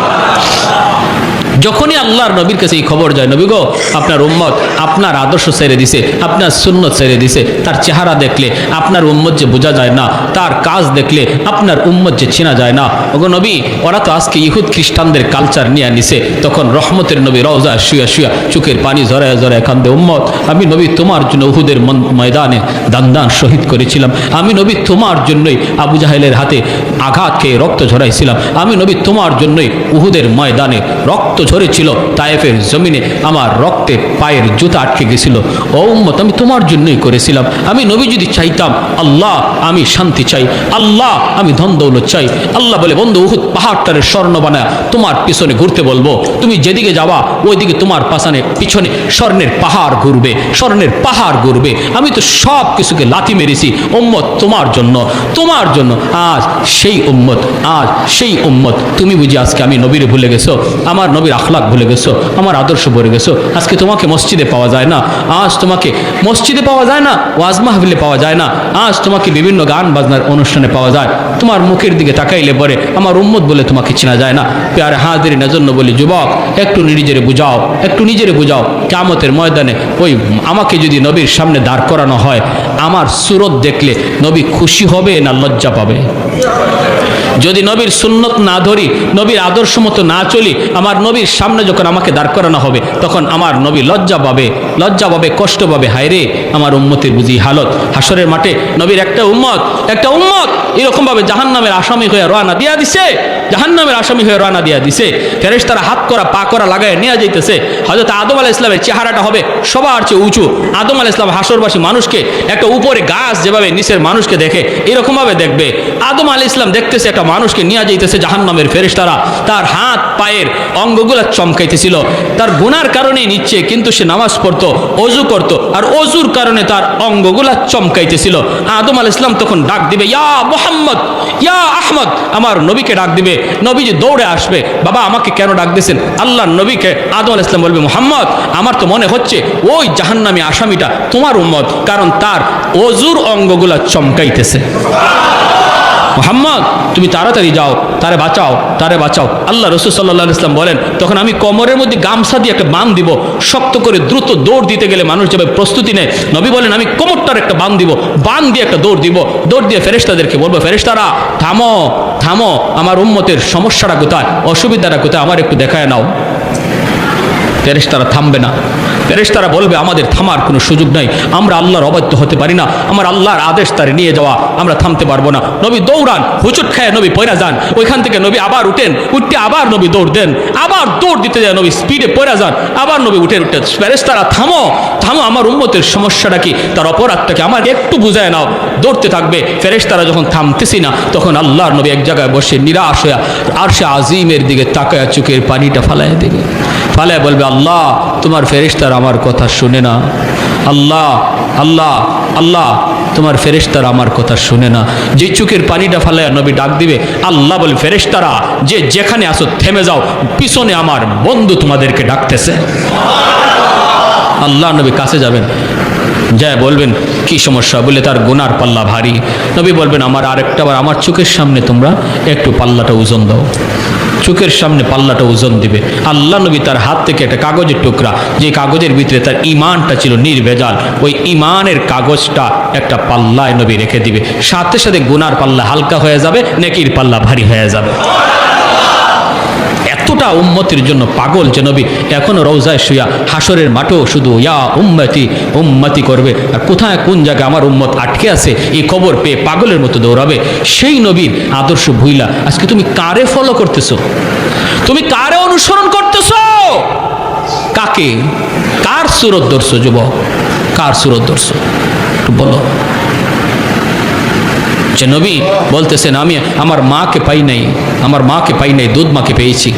[SPEAKER 1] যখনই আল্লাহর নবীর কাছে এই খবর যায়, নবী গো আপনার উম্মত আপনার আদর্শ ছেড়ে দিছে, আপনার সুন্নত ছেড়ে দিছে, তার চেহারা দেখলে আপনার উম্মত যে বোঝা যায় না, তার কাজ দেখলে আপনার উম্মত যে চেনা যায় না। ওগো নবী, ওরা তো আজকে ইহুদ খ্রিস্টানদের কালচার নিয়ে নিছে। তখন রহমতের নবী রওজা শুয়া শুয়া চোখের পানি ঝরায় ঝরায় কান্দে, উম্মত আমি নবী তোমার জন্য উহুদের ময়দানে দান শহীদ করেছিলাম, আমি নবী তোমার জন্যই আবু জাহেলের হাতে আঘাত খেয়ে রক্ত ঝরাইছিলাম, আমি নবী তোমার জন্যই উহুদের ময়দানে রক্ত ঝরেছিল, তায়েফের জমিনে আমার রক্তে পায়ের জুতা আটকে গেছিল। ও উম্মত আমি তোমার জন্যই করেছিলাম। আমি নবী যদি চাইতাম, আল্লাহ আমি শান্তি চাই, আল্লাহ আমি ধন দৌলত চাই। আল্লাহ বলে, বন্ধু উহুদ পাহাড়টারে স্বর্ণ বানায় তোমার পিছনে ঘুরতে বলবো, তুমি যেদিকে যাবা ওইদিকে তোমার পিছনে স্বর্ণের পাহাড় ঘুরবে, স্বর্ণের পাহাড় ঘুরবে। আমি তো সব কিছুকে লাথি মেরেছি উম্মত তোমার জন্য, তোমার জন্য। আজ সেই উম্মত, আজ সেই উম্মত তুমি বুঝি আজকে আমি নবীরে ভুলে গেছো, আমার নবীর আখলাক ভুলে গেছো, আমার আদর্শ ভুলে গেছো। আজকে তোমাকে মসজিদে পাওয়া যায় না, আজ তোমাকে মসজিদে পাওয়া যায় না, ওয়াজ মাহফিলে পাওয়া যায় না, আজ তোমাকে বিভিন্ন গান বাজনার অনুষ্ঠানে পাওয়া যায়। তোমার মুখের দিকে তাকাইলে পরে আমার উম্মত বলে তোমাকে চেনা যায় না। প্যারে হাজিরিনের জন্য বলি, যুবক একটু নিজেরে বুঝাও, একটু নিজেরে বুঝাও। কিয়ামতের ময়দানে ওই আমাকে যদি নবীর সামনে দাঁড় করানো হয়, আমার সুরত দেখলে নবী খুশি হবে না লজ্জা পাবে? যদি নবীর সুন্নত না ধরি, নবীর আদর্শ মতো না চলি, আমার নবীর সামনে যখন আমাকে দাঁড় করানো হবে, তখন আমার নবী লজ্জা পাবে, লজ্জা পাবে, কষ্ট পাবে। হায় রে আমার উম্মতের বুঝি হালত। হাসরের মাঠে নবীর একটা উম্মত এরকম ভাবে জাহান্নামের আসামি হয়ে রওনা দিয়া দিছে, জাহান্নামের আসামি হয়ে রওনা দিয়া দিছে। ফেরেশতারা হাত করা পা করা লাগায় নিয়ে যাইতেছে। হযরত আদম আলাইহিস সালামের চেহারাটা হবে সবার চেয়ে উঁচু। আদম আলাইহিস সালাম হাসরবাসী মানুষকে একটা উপরে গাছ যেভাবে নিচের মানুষকে দেখে এরকম ভাবে দেখবে। আদম আলাইহিস সালাম দেখতেছে একটা মানুষকে নিয়ে যাইতেছে জাহান্নামের ফেরেশতারা, তার হাত পায়ের অঙ্গগুলা চমকাইতেছিল। তার গুনার কারণেই নিচ্ছে, কিন্তু সে নামাজ পড়তো, ওযু করতো, আর ওযুর কারণে তার অঙ্গগুলা চমকাইতেছিল। আদম আলাইহিস সালাম তখন ডাক দিবে, ইয়া মুহাম্মদ, ইয়া আহমদ, আমার নবীকে ডাক দিবে। নবীজি দৌড়ে আসবে, বাবা আমাকে কেন ডাক দিয়েছেন? আল্লাহ নবীকে আদম আলাইহিস সালাম বলবে, মুহাম্মদ আমার তো মনে হচ্ছে ওই জাহান্নামী আসামিটা তোমার উম্মত, কারণ তার অজুর অঙ্গগুলা চমকাইতেছে। মুহাম্মদ তুমি তাড়াতাড়ি যাও, তারে বাঁচাও, তারে বাঁচাও। আল্লাহ রাসূল সাল্লাল্লাহু আলাইহি ওয়াসাল্লাম বলেন, তখন আমি কোমরের মধ্যে গামছা দিয়ে একটা বাঁধ দিব, শক্ত করে দ্রুত দৌড় দিতে গেলে মানুষ যাবে প্রস্তুতি নেয়। নবী বলেন আমি কোমরটার একটা বাঁধ দিব, বাঁধ দিয়ে একটা দৌড় দিব, দৌড় দিয়ে ফেরেশতাদেরকে বলবো, ফেরেশতারা থামো থামো, আমার উম্মতের সমস্যাটা কোথায়, অসুবিধাটা কোথায়, আমার একটু দেখায় নাও। ফেরেশতারা থামবে না, ফেরেশতারা বলবে আমাদের থামার কোনো সুযোগ নাই, আমরা আল্লাহর অবাধ্য হতে পারি না, আমার আল্লাহর আদেশ তারে নিয়ে যাওয়া, আমরা থামতে পারবো না। নবী দৌড়ান, হুচুট খায় নবী পয়রা যান, ওইখান থেকে নবী আবার উঠেন, উঠতে আবার নবী দৌড় দেন, আবার দৌড় দিতে যায় নবী, স্পিডে পয়রা যান, আবার নবী উঠেন, উঠে ফেরেশতারা থামো থামো, আমার উম্মতের সমস্যাটা কি, তার অপরাধটাকে আমাকে একটু বুঝায় নাও। দৌড়তে থাকবে, ফেরেশতারা যখন থামতেছি না তখন আল্লাহর নবী এক জায়গায় বসে নিরাশ হয়ে আরশে আজিমের দিকে তাকায় চোখের পানিটা ফালায় দেবে, ফালায় বলবে, আল্লাহ তোমার ফেরেশতারা আমার কথা শুনে না, আল্লাহ আল্লাহ আল্লাহ তোমার ফেরেশতারা আমার কথা শুনে না। যে চোখের পানিটা ফালায় নবী ডাক দিবে, আল্লাহ বলে, ফেরেশতারা যে যেখানে আসো থেমে যাও, পিছনে আমার বন্ধু তোমাদেরকে ডাকতেছে। আল্লাহ নবী কাছে যাবেন, যা বলবেন কি সমস্যা, বলে তার গুনার পাল্লা ভারী। নবী বলবেন আমার আরেকটাবার আমার চোখের সামনে তোমরা একটু পাল্লাটা ওজন দাও, চোখের সামনে পাল্লাটা ওজন দিবে। আল্লাহ নবী তার হাত থেকে একটা কাগজের টুকরা, যে কাগজের ভিতরে তার ইমানটা ছিল নির্ভেজাল, ওই ইমানের কাগজটা একটা পাল্লায় নবী রেখে দিবে, সাথে সাথে গুনার পাল্লা হালকা হয়ে যাবে, নেকির পাল্লা ভারী হয়ে যাবে। এতটা উম্মতের জন্য পাগল যে নবী এখনো রওজায় শুয়া হাসরের মাঠেও শুধু ইয়া উম্মতি উম্মতি করবে, আর কোথায় কোন জায়গায় আমার উম্মত আটকে আছে এই খবর পেয়ে পাগলের মতো দৌড়াবে। সেই নবীর আদর্শ ভুইলা আজকে তুমি কারে ফলো করতেছো, তুমি কারে অনুসরণ করতেছো, কাকে, কার সুরত ধরছো যুবক, কার সুরত ধরছো একটু বলো। যে নবী বলতেছেন আমি আমার মাকে পাই নাই, আমার মাকে পাই নাই, দুধ মাকে পেয়েছি।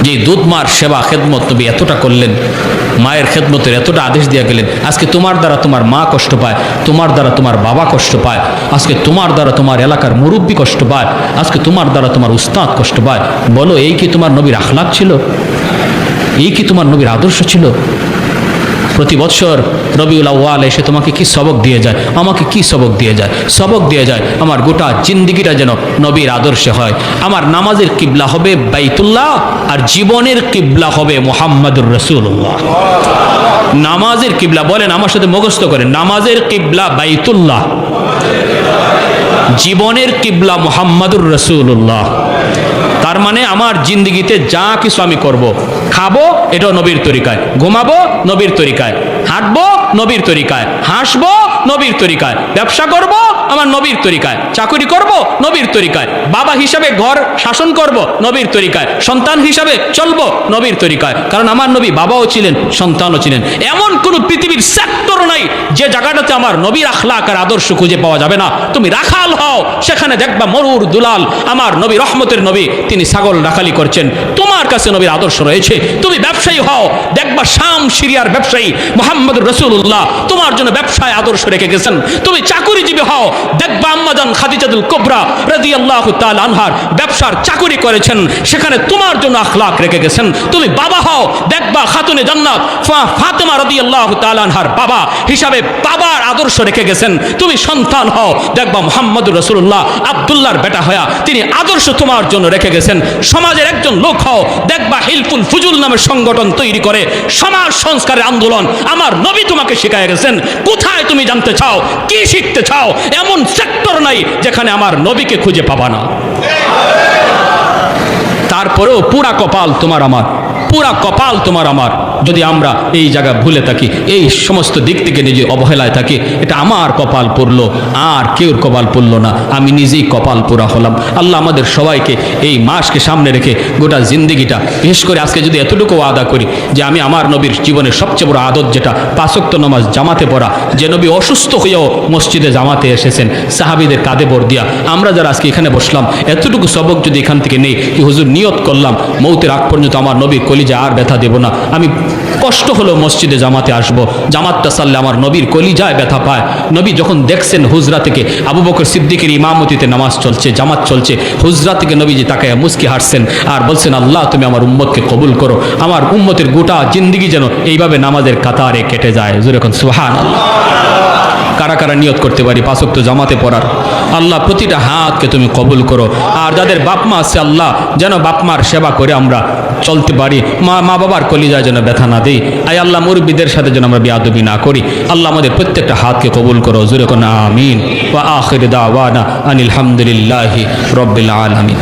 [SPEAKER 1] যে দুধ মার সেবা খেদমত নবী এতটা করলেন, মায়ের খেদমতের এতটা আদেশ দিয়ে গেলেন, আজকে তোমার দ্বারা তোমার মা কষ্ট পায়, তোমার দ্বারা তোমার বাবা কষ্ট পায়, আজকে তোমার দ্বারা তোমার এলাকার মুরব্বী কষ্ট পায়, আজকে তোমার দ্বারা তোমার উস্তাদ কষ্ট পায়। বলো এই কি তোমার নবীর আখলাক ছিল, এই কি তোমার নবীর আদর্শ ছিল? প্রতি বছর রবিউল আউয়াল এসে তোমাকে কি সবক দিয়ে যায়, আমাকে কি সবক দিয়ে যায়, সবক দিয়ে যায় আমার গোটা জিন্দিগিটা যেন নবীর আদর্শে হয়। আমার নামাজের কিবলা হবে বাইতুল্লাহ, আর জীবনের কিবলা হবে মুহাম্মাদুর রাসূলুল্লাহ। নামাজের কিবলা বলেন, আমার সাথে মুখস্থ করেন, নামাজের কিবলা বাইতুল্লাহ, জীবনের কিবলা মুহাম্মাদুর রাসূলুল্লাহ। তার মানে আমার জিন্দিগিতে যা কিছু আমি করব, খাবো এটাও নবীর তরিকায়, ঘুমাবো নবীর তরিকায়, হাঁটবো নবীর তরিকায়, হাসবো নবীর তরিকায়, ব্যবসা করব আমার নবীর তরিকায়, চাকরি করব নবীর তরিকায়, বাবা হিসাবে ঘর শাসন করব নবীর তরিকায়, সন্তান হিসাবে চলবো নবীর তরিকায়। কারণ আমার নবী বাবাও ছিলেন, সন্তানও ছিলেন। এমন কোন পৃথিবীর সেক্টর নাই যে জায়গাটাতে আমার নবীর আখলাক আর আদর্শ খুঁজে পাওয়া যাবে না। তুমি রাখাল হও, সেখানে দেখবা মরুর দুলাল আমার নবী, রহমতের নবী, তিনি ছাগল রাখালি করছেন, তোমার কাছে নবীর আদর্শ রয়েছে। তুমি ব্যবসায়ী হও, দেখবা শাম সিরিয়ার ব্যবসায়ী মুহাম্মদুর রাসূলুল্লাহ তোমার জন্য ব্যবসায় আদর্শ রেখে গেছেন। তুমি চাকুরিজীবী হও, দেখবা আম্মাজান খাদিজাতুল কুবরা রাদিয়াল্লাহু তাআলা আনহার ব্যবসার চাকুরি করেছেন, সেখানে তোমার জন্য আখলাক রেখে গেছেন। তুমি বাবা হও, দেখবা খাতুনে জান্নাত ফাতেমা রাদিয়াল্লাহু তাআলা আনহার বাবা হিসাবে বাবার আদর্শ রেখে গেছেন। তুমি সন্তান হও, দেখবা মুহাম্মদুর রাসূলুল্লাহ আব্দুল্লাহর বেটা হয়া তিনি আদর্শ তোমার জন্য রেখে গেছেন। সমাজের একজন লোক হও, দেখবা হিলফুল ফুজুল নামের সংগঠন তৈরি করে সমাজ সংস্কারের আন্দোলন আমার নবী তোমাকে শিখায় গেছেন। কোথায় তুমি জানতে চাও, কি শিখতে চাও, এমন সেক্টর নাই যেখানে আমার নবীকে খুঁজে পাবা না। তারপরেও পুরা কপাল তোমার আমার, পুরা কপাল তোমার আমার যদি আমরা এই জায়গা ভুলে থাকি, এই সমস্ত দিক থেকে নিজে অবহেলায় থাকি, এটা আমার কপাল পড়লো, আর কেউর কপাল পড়লো না, আমি নিজেই কপাল পোড়া হলাম। আল্লাহ আমাদের সবাইকে এই মাসকে সামনে রেখে গোটা জিন্দিগিটা, বিশেষ করে আজকে যদি এতটুকু আদা করি যে আমি আমার নবীর জীবনের সবচেয়ে বড় আদত যেটা ৫ ওয়াক্ত নামাজ জামাতে পড়া, যে নবী অসুস্থ হয়েও মসজিদে জামাতে এসেছেন সাহাবীদের কাঁধে ভর দিয়া, আমরা যারা আজকে এখানে বসলাম এতটুকু সবক যদি এখান থেকে নেই, কি হুজুর নিয়ত করলাম মৌতের আগ পর্যন্ত আমার নবীর কলিজা আর ব্যথা দেব না, আমি কষ্ট হলো মসজিদে জামাতে আসবো, জামাতটা সারলে আমার নবীর কলিজায় ব্যথা পায়। নবী যখন দেখছেন হুজরা থেকে আবু বকর সিদ্দিকের ইমামতিতে নামাজ চলছে, জামাত চলছে, হুজরা থেকে নবীজি তাকে মুস্কি হাসছেন আর বলছেন, আল্লাহ তুমি আমার উম্মতকে কবুল করো, আমার উম্মতের গোটা জিন্দিগি যেন এইভাবে নামাজের কাতারে কেটে যায়। জোরে এখন সুবহানাল্লাহ। কারা কারা নিয়ত করতে পারি 5 ওয়াক্ত জামাতে পড়ার? আল্লাহ প্রতিটা হাতকে তুমি কবুল করো। আর যাদের বাপমা আছে আল্লাহ যেন বাপমার সেবা করে আমরা চলতে পারি, মা বাবার কলিজায় যেন ব্যথা না দেই। আয় আল্লাহ মুরব্বিদের সাথে যেন আমরা বেয়াদবি না করি। আল্লাহ আমাদের প্রত্যেকটা হাতকে কবুল করো। জোরে কোন আমিন। ওয়া আখির দাওয়ানা আনিল হামদুলিল্লাহি রাব্বিল আলামিন।